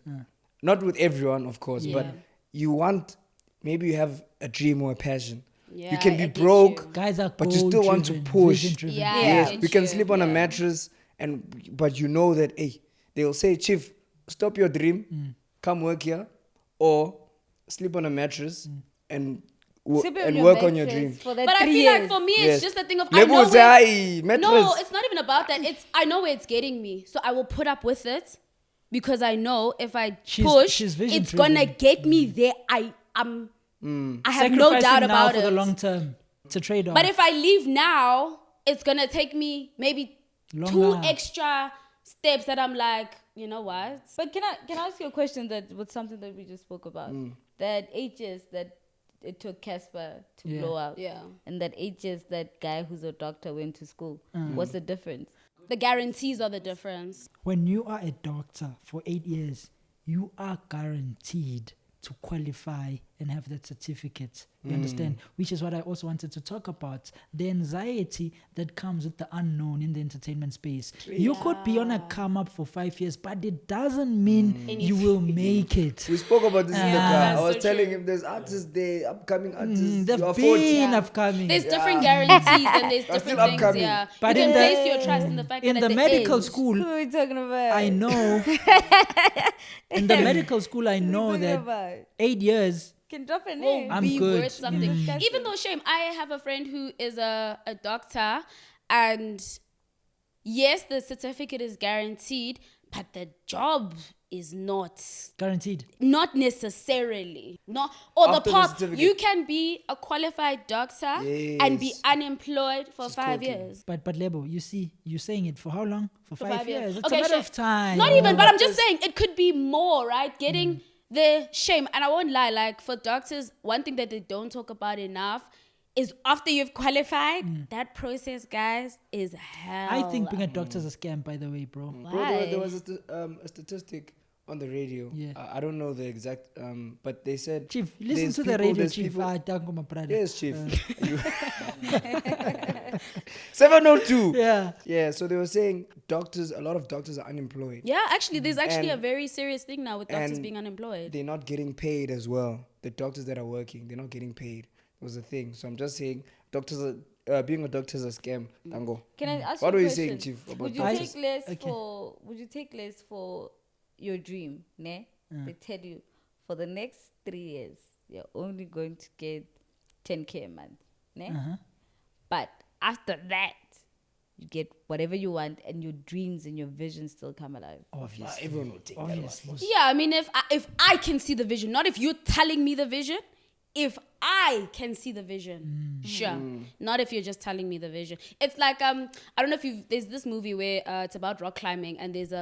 Not with everyone, of course, but you want, maybe you have a dream or a passion. Yeah, you can I be get broke, you. Guys are but you still want to goal-driven, push. vision-driven. Yeah. Yes, I we get can you. sleep on a Yeah. mattress, but you know that, hey, they'll say, Chief, stop your dream, come work here, or sleep on a mattress and Sleep on your work on your mattress dream. For that But I 3 feel years. like for me, Yes. it's just a thing of I Label know will say, "Aye, mattress." No, it's not even about that. It's I know where it's getting me, so I will put up with it because I know if I push, she's it's vision-driven. gonna get me there. I have no Sacrificing doubt now about for it. the long term. It's a trade-off. But if I leave now, it's gonna take me maybe Longer. 2 extra steps that I'm like, you know what? But can I ask you a question that was something that we just spoke about? That 8 years that it took Cassper to blow up. Yeah. And that 8 years that guy who's a doctor went to school. What's the difference? The guarantees are the difference. when you are a doctor for 8 years, you are guaranteed to qualify and have that certificate. You understand? Which is what I also wanted to talk about. The anxiety that comes with the unknown in the entertainment space. You could be on a come up for 5 years, but it doesn't mean you will make it. We spoke about this in the car. I was so telling true. him there's artists there, upcoming artists. you They've are 40. been upcoming. There's different guarantees and there's Still different things. upcoming. Yeah. But you in can the- place your trust in the fact in that the at medical end, school, Who are we talking about? I know. In the medical school, I know talking that about? 8 years. Can drop a will name. I'm be good. worth something. Mm. Even though, shame, I have a friend who is a doctor, and yes, the certificate is guaranteed, but the job is not Guaranteed. necessarily not or After the the part certificate. you can be a qualified doctor and be Yes. unemployed for She's 5 talking. years. But Lebo, you see, you're saying it for how long? For 5 years. It's Okay, a matter sure. of time. Not even, but I'm just saying it could be more, right? Getting the shame. And I won't lie, like for doctors, one thing that they don't talk about enough is after you've qualified, that process, guys, is hell. I think being a doctor is a scam, by the way, bro. Bro, Why? there was a statistic on the radio. Yeah. I don't know the exact, but they said... Chief, listen there's to the people- radio, there's Chief. people- Tango, my brother. Yes, Chief. 702. Yeah. Yeah, so they were saying a lot of doctors are unemployed. Yeah, actually, there's actually And- a very serious thing now with doctors and being unemployed. They're not getting paid as well. The doctors that are working, they're not getting paid. It was a thing. So I'm just saying, being a doctor is a scam. Tango. Can I ask What you were a you saying, question? Chief, about Would you doctors? take less Okay. Would you take less for your dream? Ne? They tell you for the next 3 years you're only going to get 10K a month. Ne? But after that, you get whatever you want, and your dreams and your visions still come alive. Obviously. Everyone will take that. Obviously. Yeah, I mean, if I can see the vision, not if you're telling me the vision. If I can see the vision, sure. Not if you're just telling me the vision. It's like I don't know if there's this movie where it's about rock climbing, and it's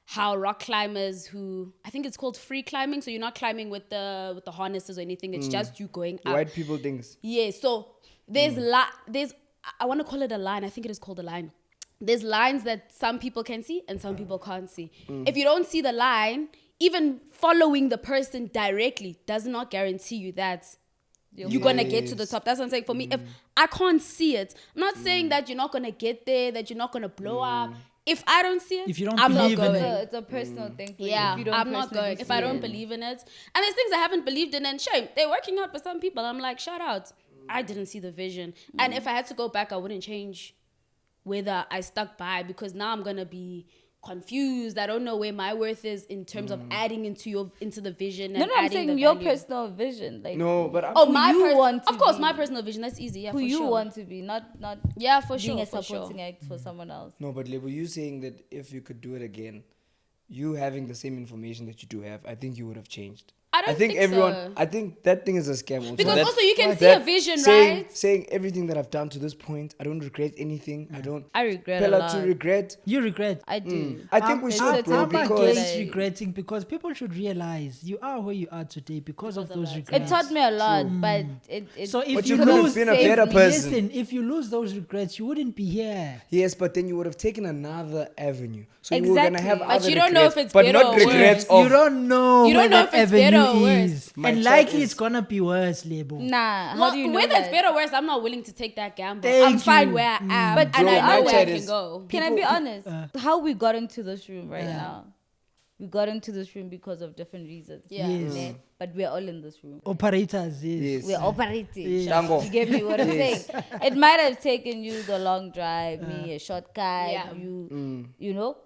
how rock climbers who I think it's called free climbing. So you're not climbing with the harnesses or anything. It's just you going up. White people things. Yeah, so there's I want to call it a line. I think it is called a line. There's lines that some people can see and some people can't see. If you don't see the line, even following the person directly does not guarantee you that you're going to get to the top. That's what I'm saying. For me, if I can't see it, I'm not saying that you're not going to get there, that you're not going to blow up. If I don't see it, If you don't I'm not believe in going. it. It's a personal thing for Yeah, you. If you don't I'm not personally going. If see I don't it. believe in it. And there's things I haven't believed in, and shame. They're working out for some people. I'm like, shout out. I didn't see the vision. And if I had to go back, I wouldn't change whether I stuck by, because now I'm going to be confused. I don't know where my worth is in terms of adding into the vision. No, And I'm adding saying the your value. personal vision. Like, No, but I'm, Oh, who my you want to of course, be. my personal vision. That's easy. Yeah, who for you sure. want to be, not Yeah, for being sure. a For supporting sure. act for someone else. no, but Lebo, you saying that if you could do it again, you having the same information that you do have, I think you would have changed. I don't think everyone. so. I think that thing is a scam. Also. Because That- also you can see that a vision, saying, right? Saying everything that I've done to this point, I don't regret anything. I don't. I regret Pella a lot. to regret. You regret. I do. I think we there's should, certain bro, things because that against I- regretting, because people should realize you are where you are today because of those It regrets. taught me a lot, but it So if But you you could have lose, been a better me. person. listen, if you lose those regrets, you wouldn't be here. Yes, but then you would have taken another avenue. So you were gonna Exactly. have But other you don't know regrets, if it's but better not or regrets worse. of. You don't know You don't where know that if it's better avenue or worse. is, My and chat likely is- it's gonna be worse, Lebo. Nah, how Well, do you know whether that? it's better or worse, I'm not willing to take that gamble. Thank I'm fine you. where I am, But and bro, I my know where I chat can is- go. Can I be honest? How we got into this room right Yeah. now? We got into this room because of different reasons. Yeah. Yes. Ne? But we're all in this room. Operators, yes. Yes. We're operating. Yes. Tango. You get me what I'm saying? It might have taken you the long drive, me a shortcut, Yeah. you know,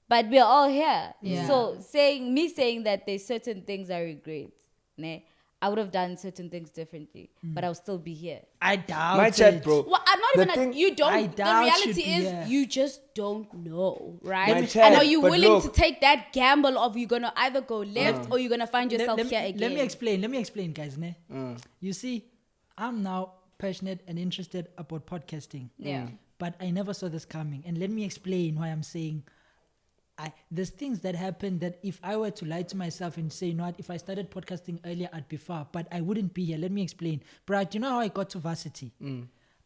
but we're all here. Yeah. So saying that there's certain things I regret, ne? I would have done certain things differently, but I'll still be here. I doubt My it. chat, bro. Well, I'm not The even. thing- You I don't. The doubt reality you'd be is, here. you just don't know, right? My And chat, are you but willing look. to take that gamble of you're gonna either go left or you're gonna find yourself let, here me, again? let me explain, guys. Ne? You see, I'm now passionate and interested about podcasting. Yeah. But I never saw this coming. And let me explain why I'm saying there's things that happen that if I were to lie to myself and say, you know what, if I started podcasting earlier, I'd be far, but I wouldn't be here. Let me explain. Brad, you know how I got to varsity?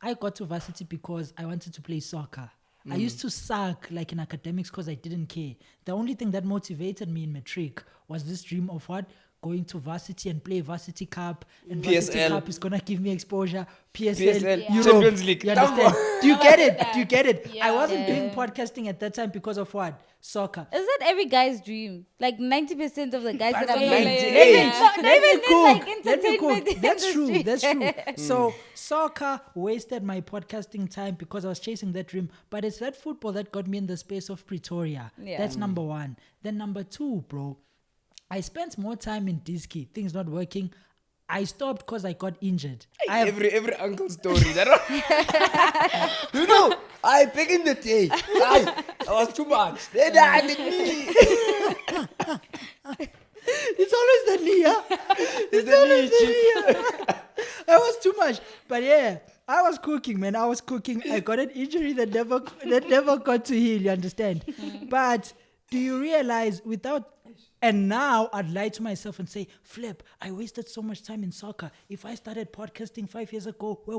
I got to varsity because I wanted to play soccer. I used to suck like in academics because I didn't care. The only thing that motivated me in matric was this dream of what? Going to varsity and play varsity cup, and varsity PSL. cup is gonna give me exposure. PSL, PSL, Europe. Champions League. You understand? Do you get it? Do you get it? Yeah. I wasn't doing podcasting at that time because of what? Soccer. Is that every guy's dream? Like 90% of the guys that That's I've what met. 98. Let me Even like cook. Let me cook. entertainment That's true. industry. That's true. So soccer wasted my podcasting time because I was chasing that dream. But it's that football that got me in the space of Pretoria. Yeah. That's number one. Then number two, bro, I spent more time in Diski. Things not working. I stopped because I got injured. I have Every uncle story. That you know, back in the day, I was too much. Then I did me. It's always the knee, huh? It's always the knee. I was too much. But yeah, I was cooking, man. I was cooking. I got an injury that never got to heal, you understand? But do you realize without And now I'd lie to myself and say, Flip, I wasted so much time in soccer. If I started podcasting 5 years ago, where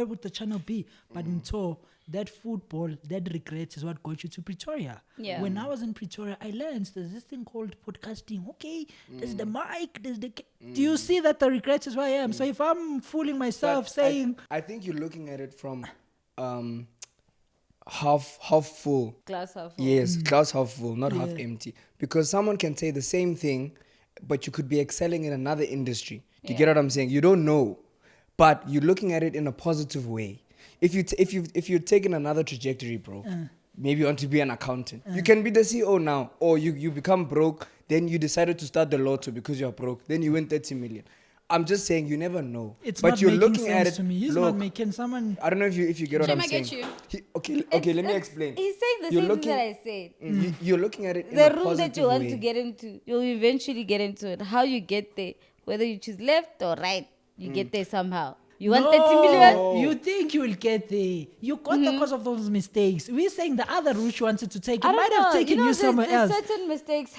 would the channel be? But until that football, that regret is what got you to Pretoria. Yeah. When I was in Pretoria, I learned there's this thing called podcasting. Okay, there's the mic, there's the... Do you see that the regret is where I am? So if I'm fooling myself But saying... I think you're looking at it from half full. Glass half full. Yes, glass half full, not half Yeah. empty. Because someone can say the same thing, but you could be excelling in another industry. Do you Yeah. get what I'm saying? You don't know, but you're looking at it in a positive way. If you're taking another trajectory, bro, maybe you want to be an accountant. You can be the CEO now, or you become broke. Then you decided to start the lotto because you're broke. Then you win 30 million. I'm just saying you never know. It's but not you're making looking sense at it. to me. He's look, not making someone... I don't know if you get what Jim, I'm I saying. get you. Okay, let me explain. He's saying the You're same looking- thing that I said. You're looking at it in The a room positive that you want way. to get into, you'll eventually get into it. How you get there, whether you choose left or right, you get there somehow. You want 30 million? You think you will get there. You got there because of those mistakes. We're saying the other route you wanted to take, it I don't might have know. taken you there's somewhere else. certain mistakes.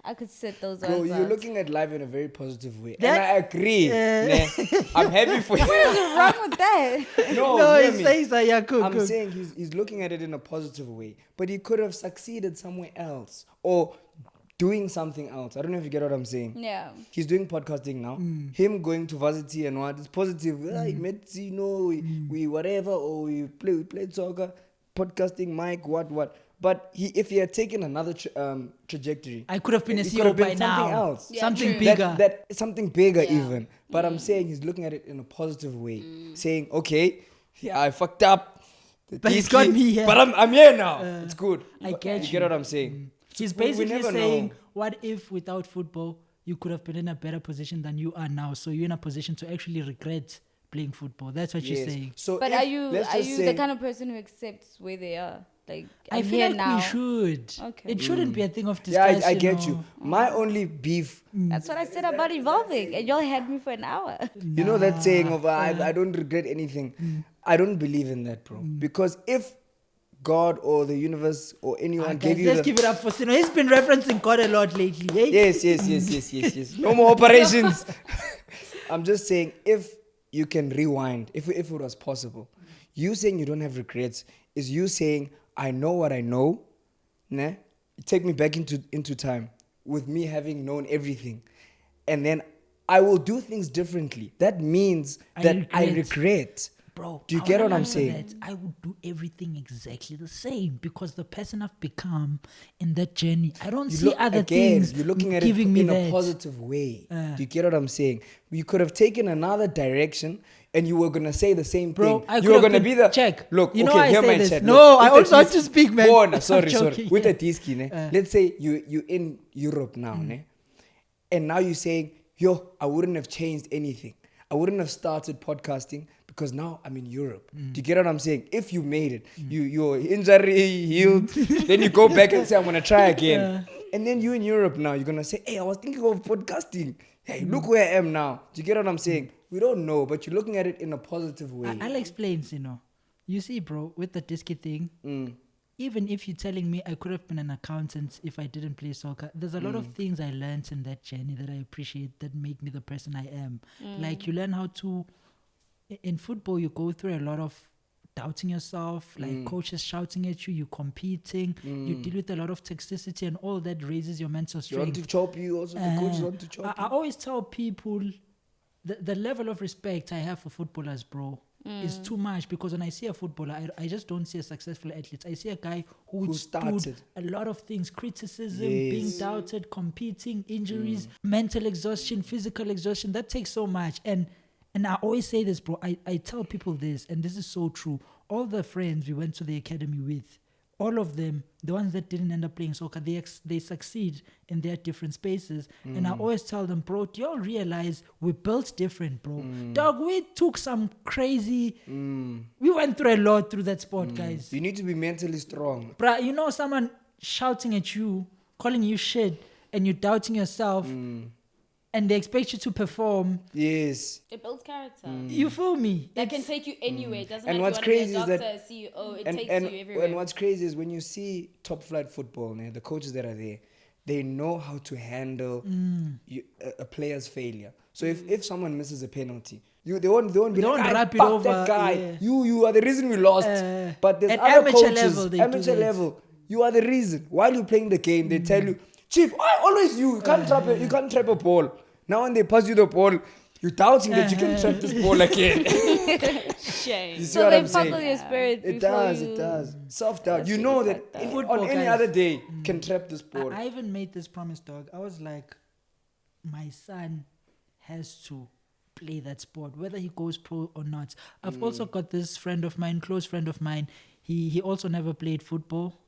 I could set those Bro, ones you're out. looking at life in a very positive way. That- and I agree. Nah, I'm happy for you. What's wrong with that? No, No, hear he me. says that, yeah, cool, I'm cool. saying he's looking at it in a positive way. But he could have succeeded somewhere else. Or doing something else. I don't know if you get what I'm saying. Yeah. He's doing podcasting now. Him going to varsity and what? It's positive. He met, we whatever, or we played soccer, podcasting, mic, what. But if he had taken another trajectory, I could have been a it could CEO have been by something now. else. Yeah, Something true. bigger. That something bigger Yeah. even. But I'm saying he's looking at it in a positive way, saying, okay, yeah, I fucked up. But it's got me here. But I'm here now. It's good. I get you. Get what I'm saying? He's We basically never saying, know. what if without football, you could have been in a better position than you are now? So you're in a position to actually regret playing football. That's what you're Yes. saying. So But if- are you let's just the say- kind of person who accepts where they are? Like, I'm I feel here like now. we should. Okay. It shouldn't be a thing of Yeah, discussion. I get or- you. My only beef, That's what I said about evolving, and y'all had me for an hour. you know that saying of I don't regret anything. I don't believe in that, bro. Because if God or the universe or anyone Guys, gave you let's the give it up for Sino. He's been referencing God a lot lately. Eh? yes. No more operations. I'm just saying, if you can rewind, if it was possible, you saying you don't have regrets is you saying, I know what I know, nah? Take me back into time with me having known everything. And then I will do things differently. That means that I regret. Bro, Do you I get wanna what I'm answer saying? that. I would do everything exactly the same because the person I've become in that journey, I don't see look- other again, things you're looking at giving it me in that. a positive way. Do you get what I'm saying? You could have taken another direction and you were gonna say the same Bro, thing. I You could were have gonna been- be the check. Look, You know okay, I hear say my this. chat. No, Look, I with the also want to disc- speak, man. Oh, no, I'm sorry. joking, With yeah. the disky, ne? Let's say you in Europe now, ne? And now you're saying, yo, I wouldn't have changed anything. I wouldn't have started podcasting because now I'm in Europe. Do you get what I'm saying? If you made it, your injury healed, then you go back and say, I'm gonna try again. And then you in Europe now, you're gonna say, hey, I was thinking of podcasting. Hey, look where I am now. Do you get what I'm saying? We don't know, but you're looking at it in a positive way. I'll explain, Sino. You see, bro, with the disky thing, even if you're telling me I could have been an accountant if I didn't play soccer, there's a lot of things I learned in that journey that I appreciate that make me the person I am. Like you learn how to, in football, you go through a lot of doubting yourself, like coaches shouting at you, you competing, you deal with a lot of toxicity and all that raises your mental You want strength. to chop you also? The coaches want to chop I always tell people the level of respect I have for footballers, bro, is too much because when I see a footballer, I just don't see a successful athlete. I see a guy who started. stood a lot of things, criticism, Yes. being doubted, competing, injuries, mental exhaustion, physical exhaustion. That takes so much. And I always say this, bro. I tell people this, and this is so true. All the friends we went to the academy with, all of them, the ones that didn't end up playing soccer, they succeed in their different spaces. And I always tell them, bro, do y'all realize we're built different, bro? Dog, we took some crazy... We went through a lot through that sport, guys. You need to be mentally strong. Bruh, you know someone shouting at you, calling you shit, and you're doubting yourself, and they expect you to perform. Yes. It builds character. You feel me? That It's- can take you anywhere. It doesn't And matter what's if you want crazy to is be a that- doctor, CEO. It And, takes and, you everywhere. and what's crazy is when you see top flight football, the coaches that are there, they know how to handle a player's failure. So if someone misses a penalty, they won't be They like, won't "I wrap it fucked over, that guy. yeah. You are the reason we lost." But there's at other amateur coaches, level, they do amateur that. level, you are the reason. While you're playing the game, they tell you, "Chief, always you can't trap a ball." Now when they pass you the ball, you're doubting that you can trap this ball again. Shame. You see So what they I'm fuck saying? with your spirit. It before does, you... it does. Self-doubt. That's You really know that fucked up. Football on any guys. other day can trap this ball. I even made this promise, dog. I was like, my son has to play that sport, whether he goes pro or not. I've also got this friend of mine, close friend of mine. He also never played football.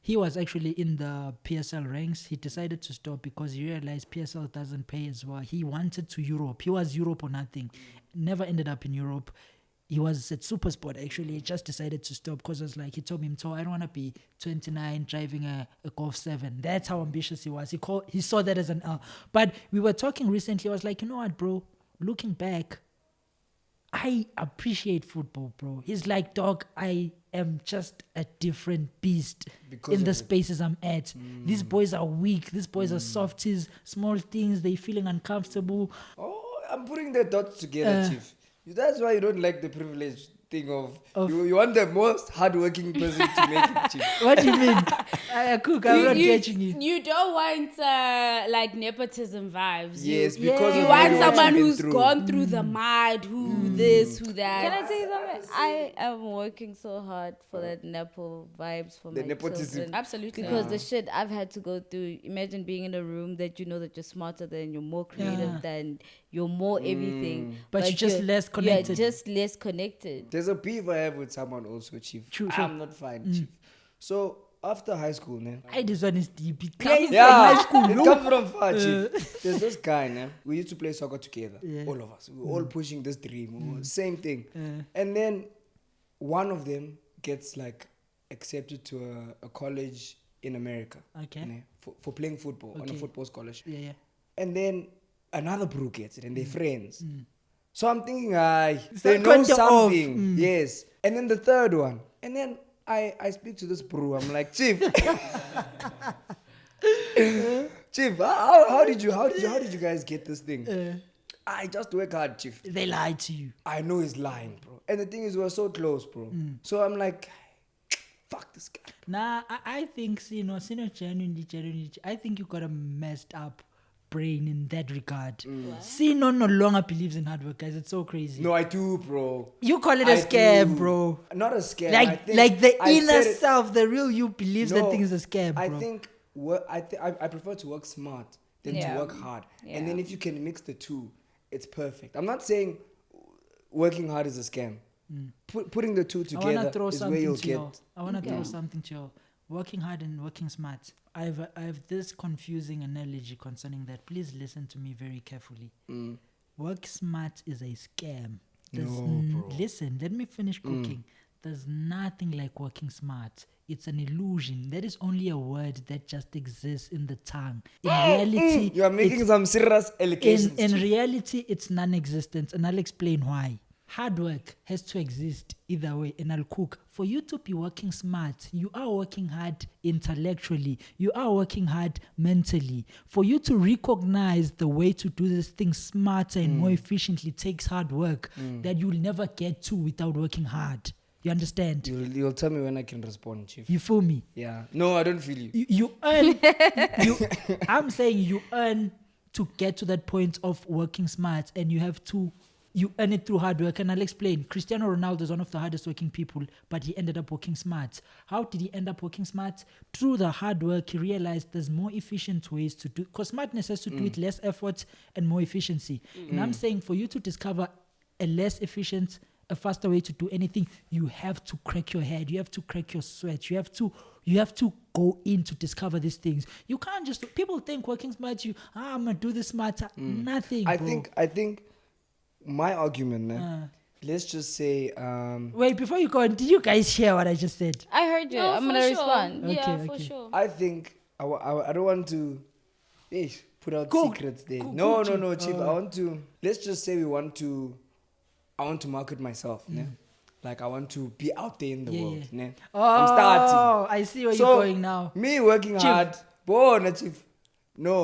He was actually in the PSL ranks. He decided to stop because he realized PSL doesn't pay as well. He wanted to Europe. He was Europe or nothing. Never ended up in Europe. He was at Supersport actually. He just decided to stop because he told me, I don't want to be 29 driving a Golf 7. That's how ambitious he was. He saw that as an L. But we were talking recently. I was like, you know what, bro? Looking back, I appreciate football, bro. He's like, dog, I am just a different beast Because in of the it. spaces I'm at. These boys are weak. These boys are softies, small things. They feeling uncomfortable. Oh, I'm putting the dots together, Chief. That's why you don't like the privilege thing of you want the most hardworking person to make it, Chief. What do you mean? Cook, I'm not catching you. You don't want like nepotism vibes. Yes, You, because you of want what someone you've been who's through. gone through the mud, who this, who that. Can I tell you something? I am working so hard for that nepo vibes for The my nepotism. children. Absolutely. Because the shit I've had to go through, imagine being in a room that you know that you're smarter than, you're more creative than, you're more everything. But you're just less connected. You're just less connected. There's a beef I have with someone also, Chief. True. I'm not fine, Chief. So after high school, man. This one is deep. It Yeah, comes from high school. it no? comes from far, Chief. There's this guy, man. We used to play soccer together, Yeah. all of us. We were all pushing this dream, we were same thing. And then one of them gets like accepted to a college in America. Okay. né, for playing football on a Okay. football scholarship. Yeah. And then another bro gets it, and they're friends. So I'm thinking, So they know cut you off. something. Yes. And then the third one. And then I speak to this bro. I'm like, Chief. Chief, how did you guys get this thing? I just work hard, Chief. They lied to you. I know he's lying, bro. And the thing is, we're so close, bro. So I'm like, fuck this guy. Nah, I think, genuinely, I think you got a messed up brain in that regard. Sino no longer believes in hard work, guys. It's so crazy. No, I do, bro. You call it a I scam, do. bro. Not a scam. I think Like the I inner said it- self, the real you believes that No, thing is a scam, bro. I think I prefer to work smart than to Yeah. work hard. Yeah. And then if you can mix the two, it's perfect. I'm not saying working hard is a scam. Putting the two I want to together throw is where something you'll to y'all. get. I want to throw something to y'all. Working hard and working smart. I have this confusing analogy concerning that. Please listen to me very carefully. Work smart is a scam. Listen, let me finish cooking. There's nothing like working smart. It's an illusion. That is only a word that just exists in the tongue. In reality, You are making it's- some serious allegations. in Chief. reality, it's non-existent, and I'll explain why. Hard work has to exist either way, and I'll cook. For you to be working smart, you are working hard intellectually, you are working hard mentally. For you to recognize the way to do this thing smarter and more efficiently takes hard work that you'll never get to without working hard. You understand? You'll tell me when I can respond, Chief. You feel me? Yeah. No, I don't feel you. You earn. I'm saying you earn to get to that point of working smart, and you earn it through hard work. And I'll explain. Cristiano Ronaldo is one of the hardest working people, but he ended up working smart. How did he end up working smart? Through the hard work, he realized there's more efficient ways to do, because smartness has to do with less effort and more efficiency. And I'm saying for you to discover a less efficient, a faster way to do anything, you have to crack your head, you have to crack your sweat, you have to go in to discover these things. You can't just, people think working smart, I'm gonna do this smarter. Nothing, bro. I think my argument, let's just say Wait, before you go on, did you guys hear what I just said? I heard you. No, I'm for gonna sure. respond. Yeah, Okay, for okay. sure. I think I don't want to put out Go- secrets there. go, No, Chief. Chief. I want to, let's just say I want to market myself. Ne? Like I want to be out there in the Yeah, world. yeah. Ne? Oh, I'm starting. I see where So, you're going now. Me working Chief. hard Bona, chief. No,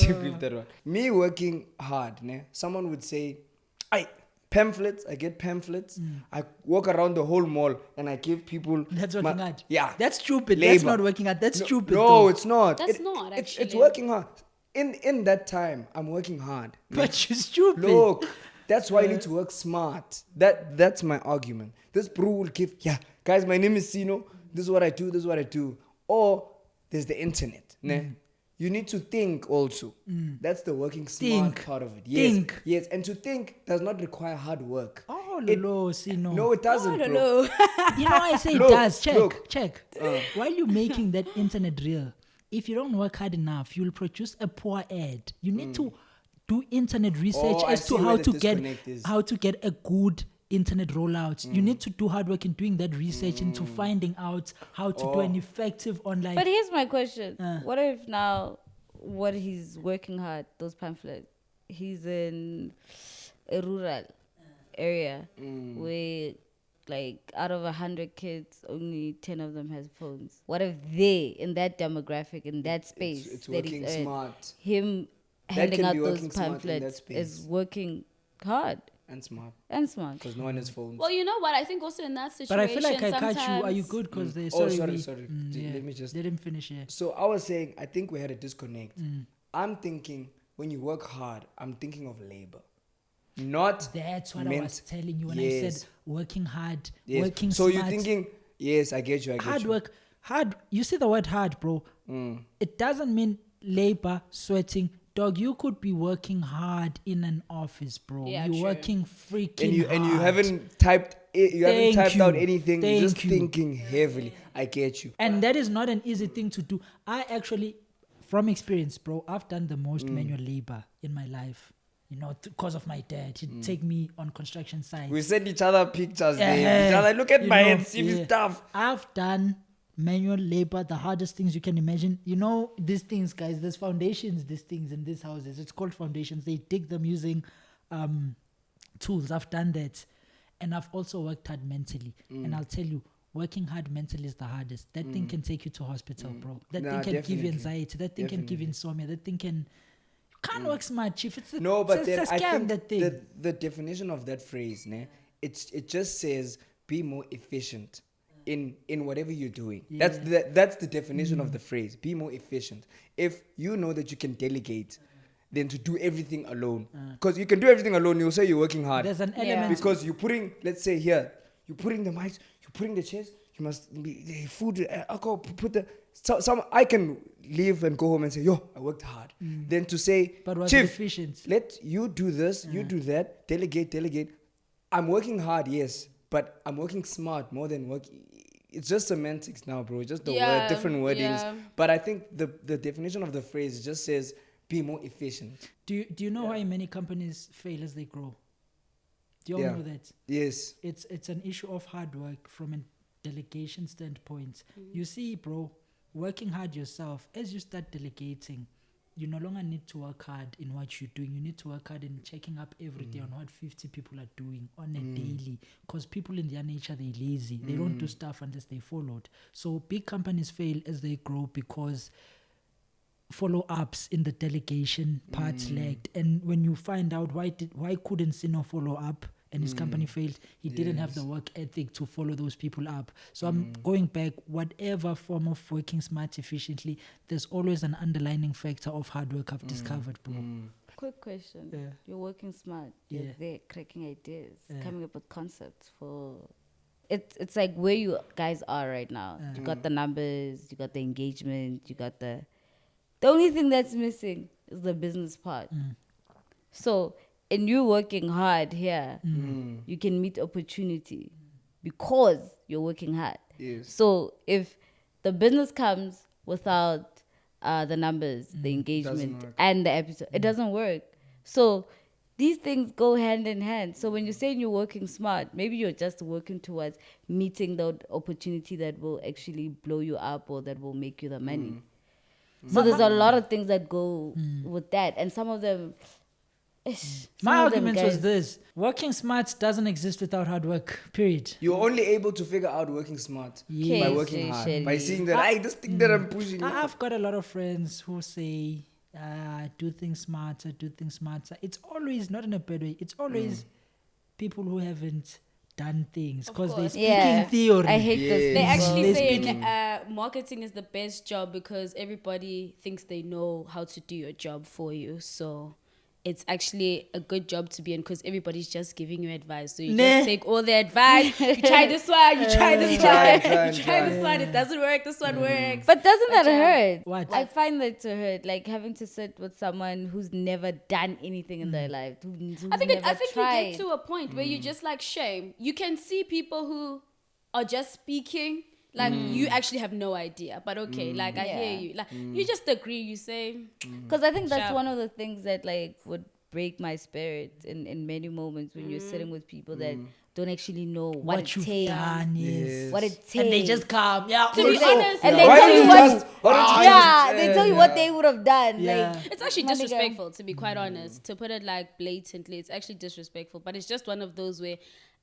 chief, leave that one. Me working hard, ne? Someone would say, I get pamphlets. I walk around the whole mall and I give people. That's working hard. Yeah. That's stupid. Labor. That's not working hard. That's stupid. No, though. it's not. That's not, It's actually. working hard. In that time, I'm working hard. But you're stupid. Look, that's why you need to work smart. That's my argument. This bro will give, guys, my name is Sino. This is what I do. Or there's the internet. Ne? You need to think also. That's the working smart part of it. Yes. Think. Yes, and to think does not require hard work. Oh, no, see, no. No, it doesn't, I don't bro. know. You know, I say Look, it does. Check, look. check. While you're making that internet real, if you don't work hard enough, you'll produce a poor ad. You need to do internet research I as to see how where to the get disconnect is. how to get a good internet rollout. You need to do hard work in doing that research into finding out how to do an effective online. But here's my question. What if now, what he's working hard, those pamphlets, he's in a rural area where, like, out of 100 kids, only 10 of them has phones. What if they, in that demographic, in that space, It's that working he's in, smart him That handing can out be those working smart in that pamphlets space. is working hard and smart. and smart. Because no one has phones. Well, you know what? I think also in that situation, But I feel like I sometimes catch you. Are you good? Because they Oh, sorry. sorry. Let me just. They didn't finish here. So I was saying, I think we had a disconnect. I'm thinking when you work hard, I'm thinking of labor, not. That's what I meant- was telling you when I Yes. said working hard, Yes. working So smart. you're thinking, yes, I get you. hard work, hard. You see the word hard, bro. It doesn't mean labor, sweating. Dog, you could be working hard in an office, bro. Yeah, you're true. working freaking And you hard. haven't typed Thank out you. anything. You're just Thank you. thinking heavily. I get you. And that is not an easy thing to do. I actually, from experience, bro, I've done the most manual labor in my life. You know, because of my dad. He'd take me on construction sites. We send each other pictures there. Each other, look at You my know, hands, see this yeah. stuff. I've done manual labor, the hardest things you can imagine. You know, these things, guys, there's foundations, these things in these houses. It's called foundations. They dig them using tools. I've done that. And I've also worked hard mentally. And I'll tell you, working hard mentally is the hardest. That thing can take you to hospital, bro. That Nah, thing can give you definitely. anxiety. That thing can give you insomnia. That thing can... You can't work smart, chief. It's a, No, but it's then a I scam, think that thing. the definition of that phrase, ne, it just says be more efficient in whatever you're doing. That's the definition of the phrase. Be more efficient. If you know that you can delegate, then to do everything alone, because you can do everything alone, you'll say you're working hard. There's an Yeah. element... Because you're putting, let's say here, you're putting the mics, you're putting the chairs, you must be the food, alcohol, put the some I can leave and go home and say, yo, I worked hard. Then to say, But was it Chief, efficient? let you do this, you do that, delegate. I'm working hard, yes, but I'm working smart more than work. It's just semantics now, bro. Just the word, different wordings. yeah. But I think the definition of the phrase just says be more efficient. Do you know why many companies fail as they grow? Do you all Yeah. know that? Yes. It's an issue of hard work from a delegation standpoint. You see, bro, working hard yourself, as you start delegating, you no longer need to work hard in what you're doing. You need to work hard in checking up every day on what 50 people are doing on a daily. Because people in their nature, they're lazy. They don't do stuff unless they followed. So big companies fail as they grow because follow-ups in the delegation parts lagged. And when you find out why couldn't Sino follow up and his company failed, he didn't have the work ethic to follow those people up. So I'm going back, whatever form of working smart efficiently, there's always an underlining factor of hard work I've discovered, bro. Quick question. Yeah. You're working smart. You're Yeah. there cracking ideas, coming up with concepts for... It's like where you guys are right now. You got the numbers, you got the engagement, you got the... The only thing that's missing is the business part. So, and you working hard here, you can meet opportunity because you're working hard. Yes. So if the business comes without the numbers, the engagement, work. and the episode, it doesn't work. So these things go hand in hand. So when you're saying you're working smart, maybe you're just working towards meeting the opportunity that will actually blow you up or that will make you the money. So there's a lot of things that go with that. And some of them, My argument was this: working smart doesn't exist without hard work. Period. You're only able to figure out working smart Yeah. by working hard. Shelly. By seeing that, this thing that I'm pushing. I've got a lot of friends who say, do things smarter, do things smarter. It's always, not in a bad way, it's always people who haven't done things because they speak in theory. I hate those things. They actually They're say speaking. marketing is the best job because everybody thinks they know how to do your job for you. So it's actually a good job to be in because everybody's just giving you advice. So you just take all the advice. You try this one, you try this one, you try this one. It doesn't work. This one works. But doesn't that hurt? What? I find that to hurt, like having to sit with someone who's never done anything in their life. Who's I think never you tried. get to a point where you just like shame. You can see people who are just speaking like you actually have no idea, but okay, like I hear you. Like you just agree. You say Because I think that's Sharp. one of the things that like would break my spirit in many moments when you're sitting with people that don't actually know what it you've takes. done, yes. What it takes. And they just come, to be honest, and Why they tell don't you you what. just- why don't you Yeah, just- they tell you what they would have done. Yeah. Like, it's actually my nigga. disrespectful. To be quite honest, to put it like blatantly, it's actually disrespectful. But it's just one of those where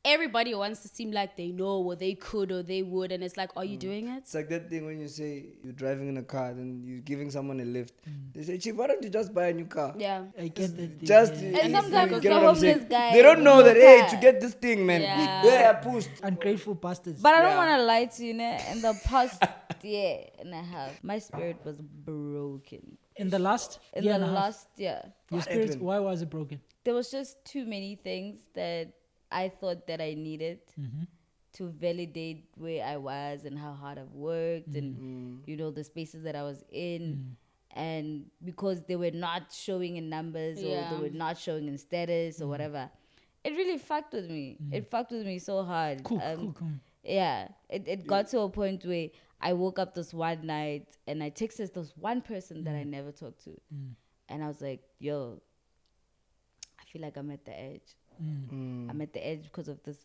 everybody wants to seem like they know or they could or they would, and it's like, are you doing it? It's like that thing when you say you're driving in a car and you're giving someone a lift. They say, Chief, why don't you just buy a new car? Yeah. I get that. Just yeah. And sometimes you it's get the what I'm saying? homeless guy They don't know with that, no hey, car. to get this thing, man. Yeah. Yeah, post. Ungrateful bastards. But I don't Yeah. want to lie to you, né? In the past year and a half, my spirit was broken. in the last In year the and a half, last year, your What spirit, happened? why was it broken? there was just too many things that I thought that I needed to validate where I was and how hard I've worked and you know the spaces that I was in. And because they were not showing in numbers or Yeah. they were not showing in status or whatever, it really fucked with me. It fucked with me so hard. Cool. Yeah, it got to a point where I woke up this one night and I texted this one person that I never talked to. And I was like, yo, I feel like I'm at the edge. I'm at the edge because of this.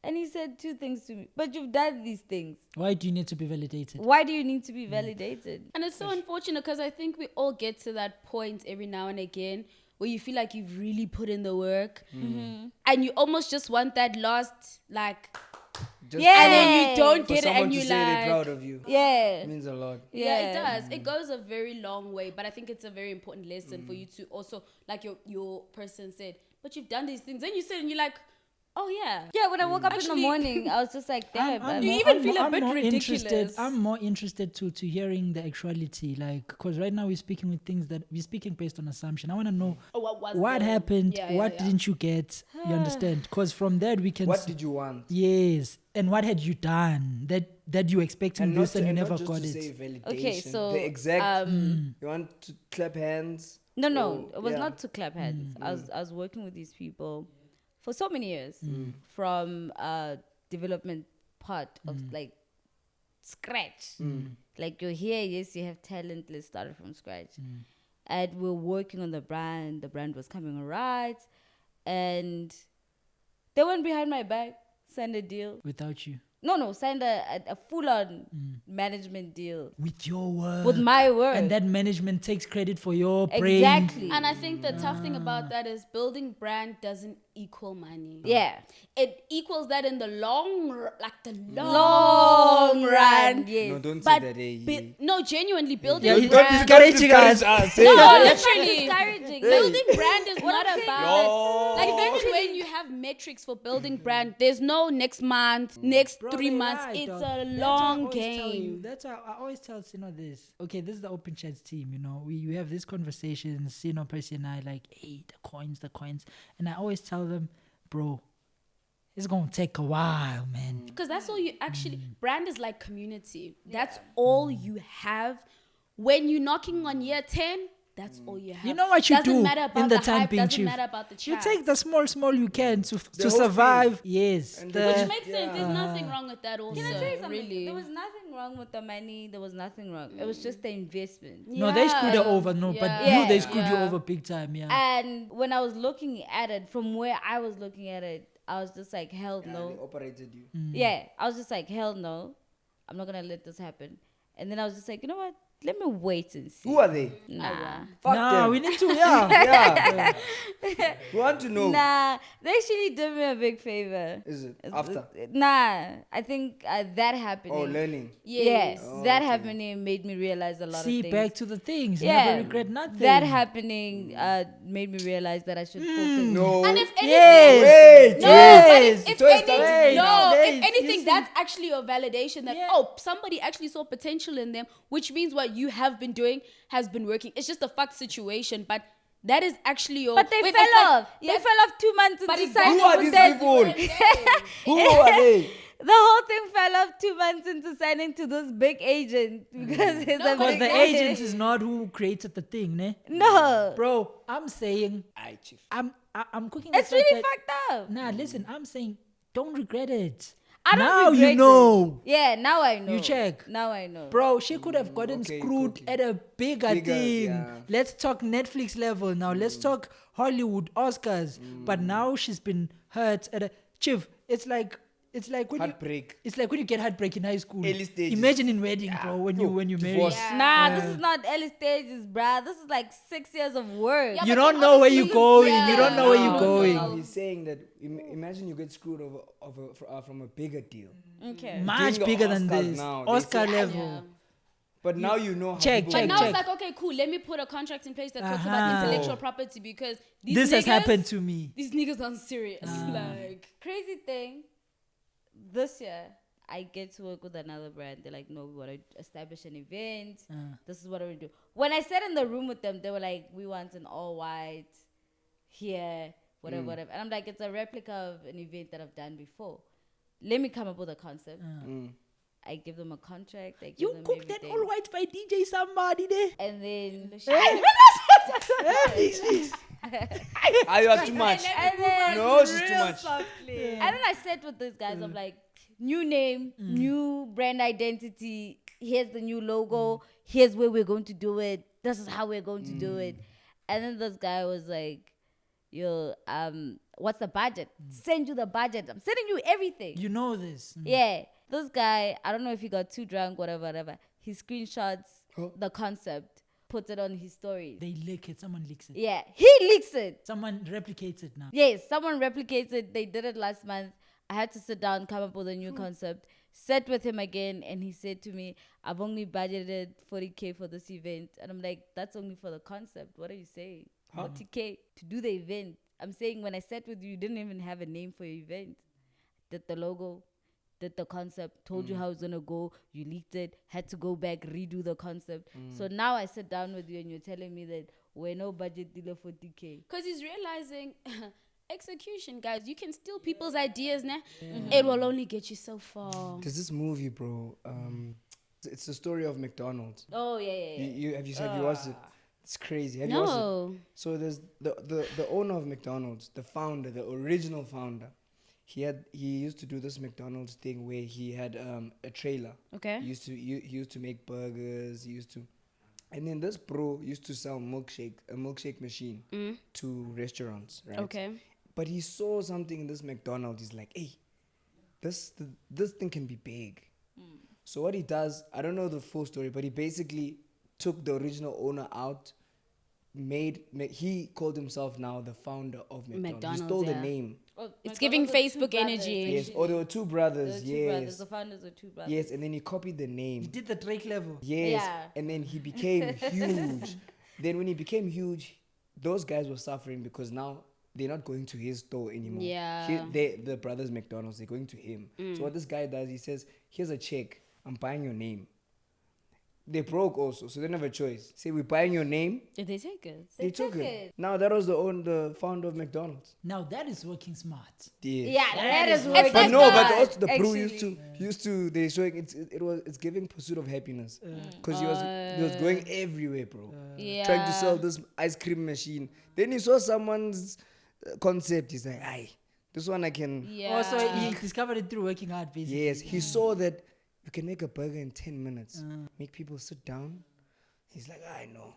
And he said two things to me. But you've done these things. Why do you need to be validated? Why do you need to be validated? And it's so unfortunate because I think we all get to that point every now and again where you feel like you've really put in the work and you almost just want that last, like, Just Yeah. and then you don't for get it someone and to you say they're like, proud of you. Yeah. It means a lot. yeah, it does. It goes a very long way, but I think it's a very important lesson for you to also, like your person said, but you've done these things. Then you sit and you're like, oh yeah. Yeah, when I woke up in the Actually- morning, I was just like, damn. You I'm- even feel a bit interested. ridiculous. I'm more interested to hearing the actuality, like, because right now we're speaking with things that we're speaking based on assumption. I want to know Oh, what was what the- happened, Yeah, what yeah. didn't you get. You understand? Because from that we can. What did you want? Yes, and what had you done that you expecting And this not, and you and never not just got to it. say validation. Okay, so, the exact. Mm. You want to clap hands? No, or- it was yeah. not to clap hands. I was working with these people for so many years from development part of like scratch. Like you're here, yes, you have talent. Let's start it from scratch. And we're working on the brand. The brand was coming right, and they went behind my back, signed a deal. Without you, No, signed a full-on management deal with your work, with my work. and that management takes credit for your brain. Exactly. And I think the tough thing about that is building brand doesn't equal money. Yeah. It equals that in the long Long run. Yes. No, don't But say that. Hey, no, genuinely building Yeah, Don't brand. discouraging us. Hey. No, It's not literally. discouraging. Building brand is not I'm saying about like No. eventually when you have metrics for building brand, there's no next month, next Bro, 3 they're months. right, It's dog. a That's why I long always tell you- game. That's why I always tell Sino this. Okay, this is the Open Chats team, you know. We have these conversations, Sino, Percy and I, like, hey, the coins. And I always tell them, bro, it's going to take a while, man. Because that's all you actually brand is like community. That's all you have. When you're knocking on year 10, that's all you have. You know what you doesn't do matter about in the the time hype, being, doesn't Chief? matter about the You chat. take the small you can to whole survive. thing. Yes. And the- Which makes sense. There's nothing wrong with that also. Can I tell you something? Really. There was nothing wrong with the money. There was nothing wrong. It was just the investment. no, they screwed her Yeah. over. No, but Yeah. you, they screwed you Yeah. over big time. Yeah. And when I was looking at it, from where I was looking at it, I was just like, hell They no. operated you. Yeah, I was just like, hell no. I'm not going to let this happen. And then I was just like, you know what? let me wait and see. Who are they? Nah. Fuck Nah, them. we need to, yeah. We want to know. Nah, they actually did me a big favor. Is it after? Nah, I think that happening. Oh, learning. Yes, Oh, that okay. happening made me realize a lot See, of things. back to the things. Yeah, Never regret nothing. that happening made me realize that I should focus. No. And if anything, Yes. Wait. no, Yes. but if So it's anything, wait. no, Wait. if anything, You that's actually a validation that Yeah. somebody actually saw potential in them, which means what you have been doing has been working. It's just a fucked situation, but that is actually your. But they Wait, fell it's like- off. They fell off 2 months But into exactly. signing Who are with these them. people? Who are they? The whole thing fell off 2 months into signing to this big agent because he's a Because big the agent. agent is not who created the thing, ne? No, Bro, I'm saying, Aye, chief. I'm cooking the it's fact really that- fucked up. Nah, listen, I'm saying, don't regret it. I don't now regret you know. it. Yeah, now I know. You check. Now I know. Bro, she could have gotten okay, screwed okay. at a bigger thing. yeah. Let's talk Netflix level now. Let's talk Hollywood Oscars. But now she's been hurt at a chief. It's like when Heartbreak. it's like when you get heartbreak in high school. Early stages. Imagine in wedding, bro, when you marry. divorce. Nah, this is not early stages, bruh. This is like 6 years of work. Yeah, You but don't then know where obviously you're going. yeah. You don't know where Now- you're going. Now he's saying that imagine you get screwed from a bigger deal. Okay. Much Doing the bigger than Oscars this. now, they Oscar say- level. But now you know how Check, people But check, now check. it's like, okay, cool. Let me put a contract in place that talks Uh-huh. about intellectual property because these This has niggas- happened to me. These niggas aren't serious. Like, Crazy thing, this year, I get to work with another brand. They're like, no, we want to establish an event. This is what we do. When I sat in the room with them, they were like, we want an all white here, whatever, whatever. And I'm like, it's a replica of an event that I've done before. Let me come up with a concept. I give them a contract. I give You them cooked that everything. all white by DJ somebody there. And then you have too much. And then No, it's just too much. And then I sat with these guys. I'm like, new name, new brand identity. Here's the new logo. Here's where we're going to do it. This is how we're going to do it. And then this guy was like, yo, what's the budget? Send you the budget. I'm sending you everything. You know this. Yeah. This guy, I don't know if he got too drunk, whatever. He screenshots Huh? the concept, puts it on his stories. They leak it. Someone leaks it. Yeah. He leaks it. Someone replicates it now. Yes, someone replicates it. They did it last month. I had to sit down, come up with a new concept, sat with him again, and he said to me, I've only budgeted 40K for this event. And I'm like, that's only for the concept. What are you saying? 40K to do the event. I'm saying when I sat with you, you didn't even have a name for your event. Did the logo, did the concept, told you how it's going to go. You leaked it, had to go back, redo the concept. So now I sit down with you and you're telling me that we're no budget dealer 40K. because he's realizing execution, guys. You can steal people's ideas now. It will only get you so far. There's this movie, bro. It's the story of McDonald's. Oh, yeah. Have you watched it? It's crazy. Have you watched it? No. So there's the owner of McDonald's, the founder, the original founder. He used to do this McDonald's thing where he had a trailer. Okay. He used to make burgers. And then this bro used to sell a milkshake machine to restaurants, right? Okay. But he saw something in this McDonald's. He's like, hey, this thing can be big. So what he does, I don't know the full story, but he basically took the original owner out. He called himself now the founder of McDonald's. He stole the yeah. name. It's giving Facebook energy. Yes. Or there were two brothers. Yes. The founders were two brothers. Yes, and then he copied the He name. did the Drake level. Yes. Yeah. And then he became huge. Then when he became huge, those guys were suffering because now they're not going to his store anymore. Yeah. The brothers McDonald's, they're going to him. So what this guy does, he says, here's a check. I'm buying your name. They broke also, so they didn't have a choice. Say, we're buying your name. Did they take it? They took it. Now that was the founder of McDonald's. Now that is working smart. Yeah, that is is working. working. But no, but also the bro Actually. used to they showing it's giving Pursuit of Happiness because he was going everywhere, bro, Yeah. trying to sell this ice cream machine. Then he saw someone's concept. He's like, "Aye, this one I can." Yeah. Also, he discovered it through working hard, basically. Yes, he saw that you can make a burger in 10 minutes, make people sit down. He's like, "I know."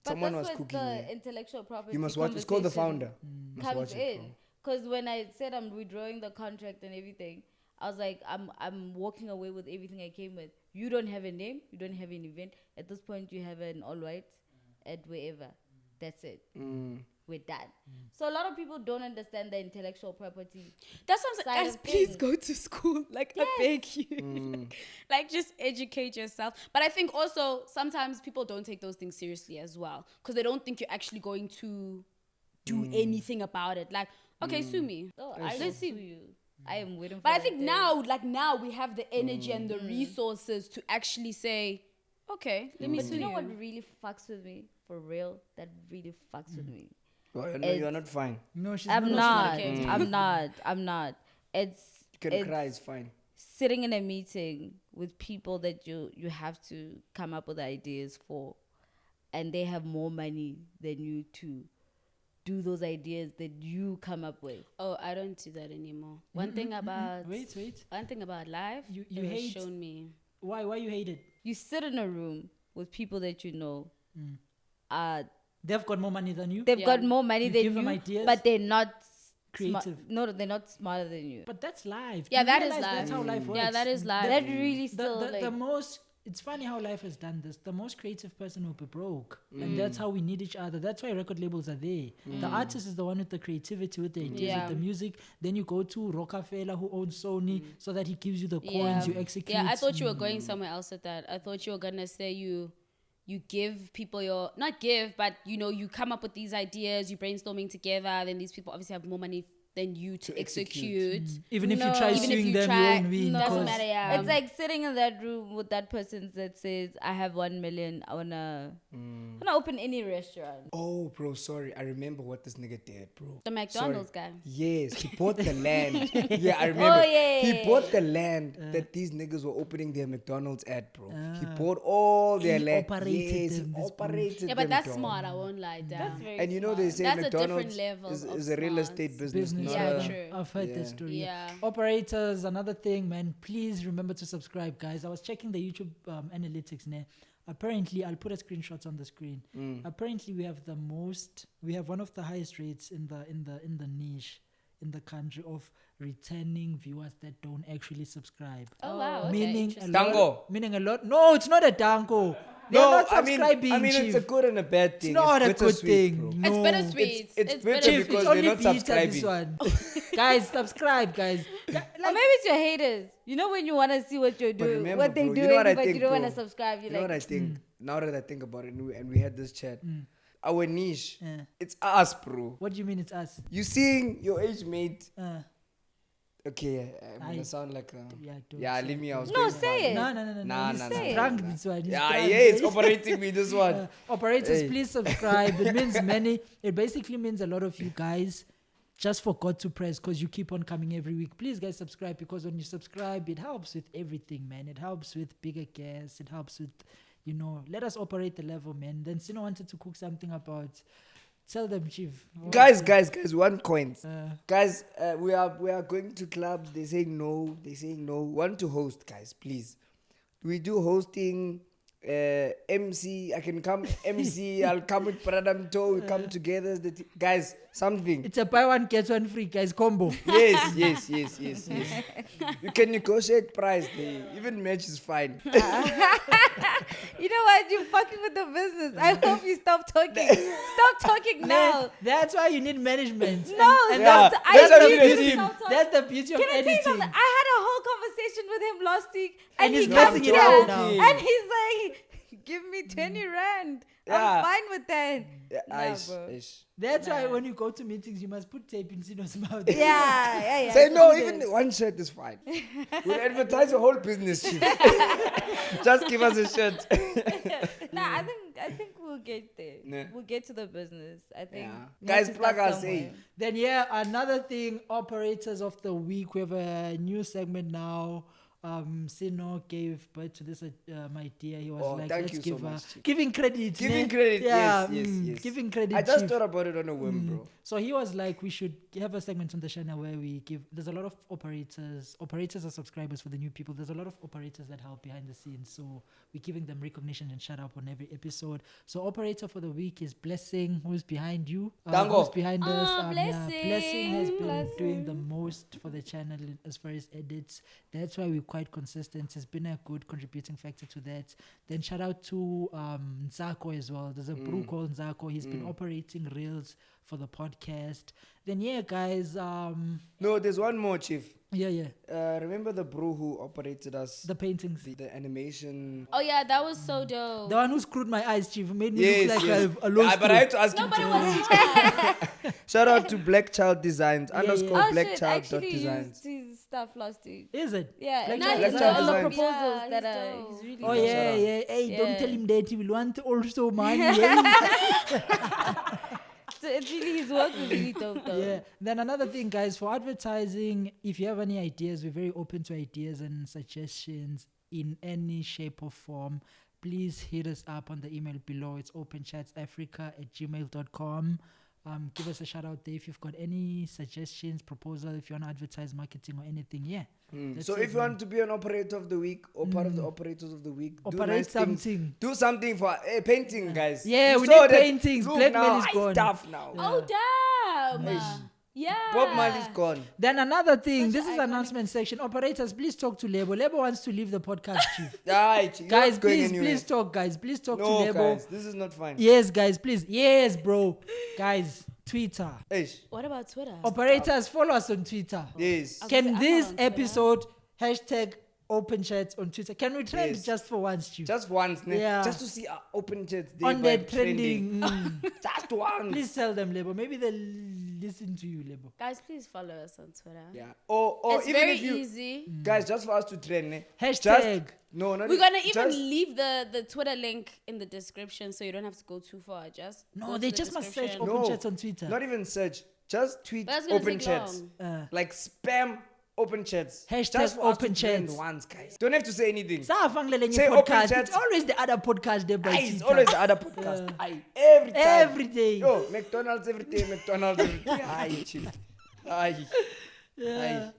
But Someone that's was what cooking the there. intellectual property You must watch. It's called The conversation Founder. Must comes watch it, in. bro. Because when I said I'm withdrawing the contract and everything, I was like, I'm walking away with everything I came with You don't have a name. You don't have an event. At this point, you have an all white at wherever. That's it. We're done. So a lot of people don't understand the intellectual property. That's what I'm side saying. Guys, of please things. go to school. Like, I beg you. Like, just educate yourself. But I think also sometimes people don't take those things seriously as well. Because they don't think you're actually going to do anything about it. Like, okay, sue me. Oh, I will sue you. I am waiting for But I that think day. now we have the energy and the resources to actually say, okay, let me But sue you know you. what really fucks with me? For real? That really fucks with me. Well, no, you're not fine. No, she's I'm not. okay. I'm not. It's You can cry, it's fine. sitting in a meeting with people that you have to come up with ideas for, and they have more money than you to do those ideas that you come up with. Oh, I don't do that anymore. One thing about Wait. life, You it has hate- shown me. Why you hate it? You sit in a room with people that you know. They've got more money than you. They've Yeah. got more money You than give them you, ideas? but they're not Creative. No, they're not smarter than you. But that's life. Yeah, You that is realize life. That's how life works. Yeah, that is life. That really still The most. It's funny how life has done this. The most creative person will be broke, and that's how we need each other. That's why record labels are there. The artist is the one with the creativity, with the ideas, Yeah. with the music. Then you go to Rockefeller, who owns Sony, so that he gives you the coins. You execute. Yeah, I thought you were going somewhere else with that. I thought you were gonna say you give people your not give, but you come up with these ideas, you brainstorming together. Then these people obviously have more money than you to execute. Even if you No. try Even if suing you them, try- you won't win. doesn't because- matter. Yeah, It's like sitting in that room with that person that says, "I have 1 million. I wanna open any restaurant." Oh, bro, sorry. I remember what this nigga did, bro. The McDonald's guy. Yes, he bought the land. Yeah, I remember. Oh, yeah. He bought the land that these niggas were opening their McDonald's at, bro. He bought all their He land. operated Yes, them, he this operated Yeah, but them, that's dog. smart. I won't lie down. That's very And you know they say That's a different McDonald's level is of a real smarts. estate business. business. not Yeah, a- true. I've heard Yeah. the story. Yeah. Operators, another thing, man. Please remember to subscribe, guys. I was checking the YouTube analytics now. Apparently, I'll put a screenshots on the screen. Apparently, we have one of the highest rates in the niche in the country of returning viewers that don't actually subscribe. Oh wow. Okay, meaning a interesting. lot. Dango. Meaning a lot. No, it's not a dango. They're No, not I mean, subscribing, it's Chief. a good and a bad thing. It's not a good bittersweet, thing. bro. No. It's bittersweet. It's bitter bittersweet. because It's they're only not bitter, subscribing. this one. Guys, subscribe, guys. Or maybe it's your haters. You know when you want to see what you're But doing, remember, what they bro, do, you know what I but think, you don't want to bro? subscribe. You're You know what I like, think? Now that I think about it, and we had this chat, our niche, Yeah. it's us, bro. What do you mean it's us? You seeing your age mate? Uh, Okay, I'm I- gonna sound like yeah, don't leave me. I was No, going say far. it. No. Nah, He's nah, nah, drunk, nah. this one. He's Yeah, drunk, yeah, it's guys. operating me this one. Operators, Hey. please subscribe. It means many. It basically means a lot of you guys just forgot to press because you keep on coming every week. Please, guys, subscribe because when you subscribe, it helps with everything, man. It helps with bigger guests. It helps with, let us operate the level, man. Then Sino wanted to cook something about. Tell them, Chief. Guys, 1 coin. Uh, Guys, we are going to clubs. They're saying no. Want to host, guys, please. We do hosting. MC, I can come. MC, I'll come with Pradam Toe. We come together as the guys. Something. it's a buy one get one free, guys. Combo. Yes. You can negotiate price. Even match is fine. you know what? You're fucking with the business. I hope you stop talking. Stop talking now. That's why you need management. No, and Yeah, that's, that's the how you beauty. need him. That's the beauty of Can I tell you editing. something? I had a whole conversation with him last week, And and he's he messing comes it here up now. and he's like, "Give me 20 rand. Yeah. I'm fine with that." Yeah, Nah, ish, bro. ish. That's why when you go to meetings, you must put tape in Sino's mouth. Yeah. Say no, do even that. one shirt is fine. We'll advertise the whole business, Chief. Just give us a shirt. Nah, I think we'll get there. Nah. We'll get to the business. I think. Yeah. we Guys, have to plug start us, somewhere. eh? Then another thing, operators of the week. We have a new segment now. Sino gave birth to this idea. He was Oh, like, thank let's you so give her much, Chief. giving credit. Giving ne? credit, Yeah, yes. giving credit. I just Chief. thought about it on a whim, bro. So he was like, we should have a segment on the channel where we give. There's a lot of operators. Operators are subscribers for the new people. There's a lot of operators that help behind the scenes. So we're giving them recognition and shout out on every episode. So operator for the week is Blessing, who's behind you. Dango. Who's behind us? Blessing. Blessing has been Blessing. doing the most for the channel as far as edits. That's why we quite consistent. He's been a good contributing factor to that. Then shout out to Nzako as well. There's a brew called Nzako. He's been operating reels for the podcast. Then guys. No, there's one more, Chief. Yeah. Remember the bro who operated us? The paintings. The animation. Oh yeah, that was so dope. The one who screwed my eyes, Chief, made me look like a lost. But I had to ask him Nobody to. was. Shout out to Black Child Designs Yeah. underscore Oh Black shit, Child actually designs. used his stuff last week. Is it? Yeah, Black and Child now he's Designs. all the Black Child proposals Designs. that Yeah, are he's he's really Oh good. yeah. Hey, don't Yeah. tell him that he will want also money. Yeah. So it's really his work is really dope though. Yeah. Then another thing, guys, for advertising, if you have any ideas, we're very open to ideas and suggestions in any shape or form. Please hit us up on the email below. It's openchatsafrica@gmail.com. Give us a shout out there if you've got any suggestions, proposal, if you want to advertise, marketing, or anything. Yeah. That's So it, if you man. want to be an operator of the week or part of the operators of the week, Operate do nice things. something. Do something for painting, guys. Yeah, You we saw need that- paintings. Look Black now, man is I gone. tough now. Oh damn. Yeah. Bob Marley's gone. Then another thing, Such this an is iconic- announcement section. Operators, please talk to Lebo. Lebo wants to leave the podcast, Chief. Right, you're Guys, not going please, anywhere. please talk, guys. Please talk to No, Lebo. guys, this is not fine. Yes, guys, please. Yes, bro. Guys, Twitter. Eish, What about Twitter? Operators, follow us on Twitter. yes. I'm Can not this on Twitter. episode hashtag open chats on Twitter? Can we trend Yes. just for once, Chief? Just once, ne? Yeah. Just to see our open chats there on by the trending. Just once. Please tell them, Lebo. Maybe they'll listen to you, Lebo. Guys, please follow us on Twitter. Yeah. Or It's even very if you easy. guys, just for us to trend, ne? Hashtag. Just, no, not We're gonna even just, leave the Twitter link in the description so you don't have to go too far. Just No, go they to the just must search description. open No, chats on Twitter. Not even search. Just tweet But that's gonna open take chats. long. Like spam open chats. Hashtag Just for us to open trend chats. once, guys. Don't have to say anything. Safanglele Say nye open podcast. chats. It's always the other podcast there by Aye, it's Twitter. always the other podcast. Aye, every time. Every day. Yo, McDonald's every day, McDonald's every day. Aye, chill. Aye. Yeah.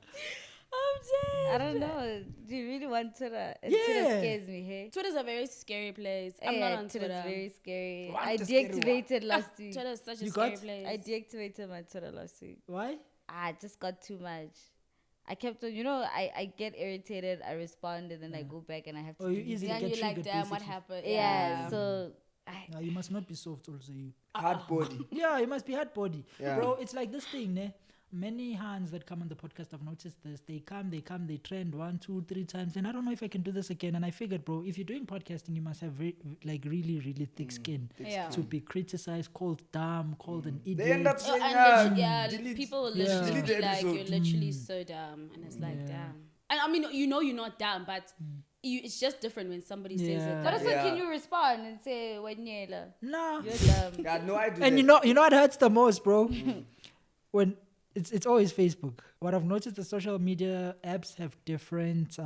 I don't know. Do you really want Twitter? And Yeah. Twitter scares me, hey? Twitter's a very scary place. I'm Yeah, not on Twitter's Twitter. very scary. What I a scary deactivated last week. Twitter's such a You scary got? place. I deactivated my Twitter last week. Why? I just got too much. I kept on, I get irritated, I respond, and then I go back and I have to. Oh, you delete easily it. and get you're like, triggered, damn, what basically. happened? Yeah, so. No, you must not be soft also, you. Hard body. Yeah, you must be hard body. Yeah. Bro, it's like this thing, ne? Many hands that come on the podcast, I've noticed this. They come, they trend 1, 2, 3 times. And I don't know if I can do this again. And I figured, bro, if you're doing podcasting, you must have really, really thick skin Yeah. to be criticized, called dumb, called an idiot. They end up Oh, saying, and delete. people will Yeah. literally Delete be the like, episode. you're literally so dumb. And it's like, Yeah. damn. And I mean, you're not dumb, but it's just different when somebody says Yeah. it. But also, Yeah. can you respond and say, Wanyela, Nah. you're dumb? Yeah, no, I do And that. you know what hurts the most, bro? When it's always Facebook. What I've noticed, the social media apps have different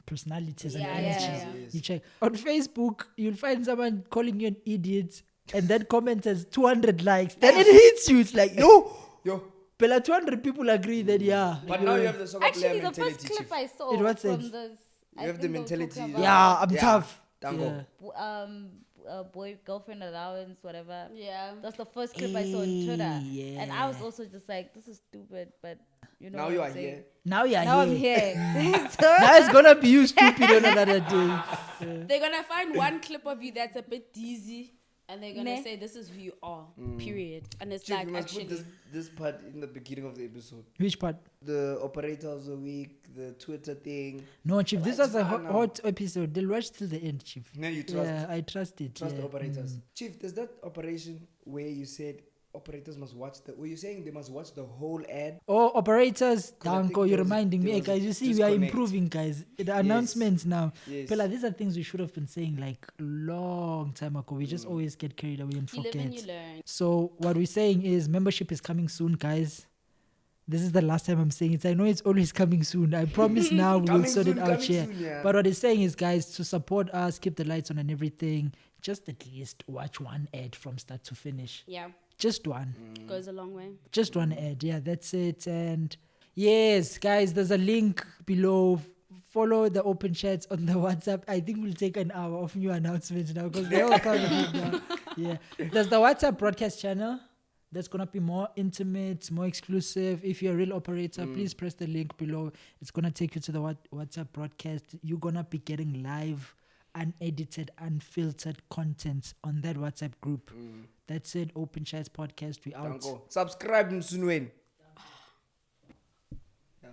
personalities and Yeah, energies. yeah, Yes. You check on Facebook, you'll find someone calling you an idiot, and that comment has 200 likes. Then it hits you. It's like, Yo, Bella, 200 people agree that but now you have the soccer player Actually, the mentality, first clip chief. I saw In what from sense? this. You have the mentality. I'm tough. Tango. Yeah. Boy, girlfriend allowance, whatever. Yeah. That's the first clip I saw on Twitter. Yeah. And I was also just like, this is stupid, but you know Now what you I'm are saying? here. Now you're Now I'm here. here. So- Now it's gonna be you stupid on another day. They're going to find one clip of you that's a bit dizzy. And they're going to Meh. say, this is who you are, period. And it's Chief, like, you must actually. put this part in the beginning of the episode. Which part? The operator of the week, the Twitter thing. No, Chief. This was a Right now. hot episode. They'll watch till the end, Chief. Now you trust. Yeah, I trust it. Trust yeah. the operators. Chief, there's that operation where you said operators must watch were you saying they must watch the whole ad? Oh, operators, I think Danko, you're there was a- reminding me. there Hey, was a guys, you see, we are disconnect. improving, guys. The announcements now. Yes. Pela, these are things we should have been saying like long time ago. We just always get carried away and You live forget. and you learn. So what we're saying is membership is coming soon, guys. This is the last time I'm saying it. I know it's always coming soon. I promise now we will Coming sort soon, it out coming here. soon, yeah. But what he's saying is, guys, to support us, keep the lights on and everything, just at least watch one ad from start to finish. Yeah. Just one. Goes a long way. Just one ad. Yeah, that's it. And yes, guys, there's a link below. Follow the open chats on the WhatsApp. I think we'll take an hour of new announcements now because they're all coming in now. Yeah. There's the WhatsApp broadcast channel. that's gonna be more intimate, more exclusive. If you're a real operator, please press the link below. It's gonna take you to the WhatsApp broadcast. You're gonna be getting live, unedited, unfiltered content on that WhatsApp group. That's it. Open Chats Podcast. We out. Subscribe, Msunwen. Yeah.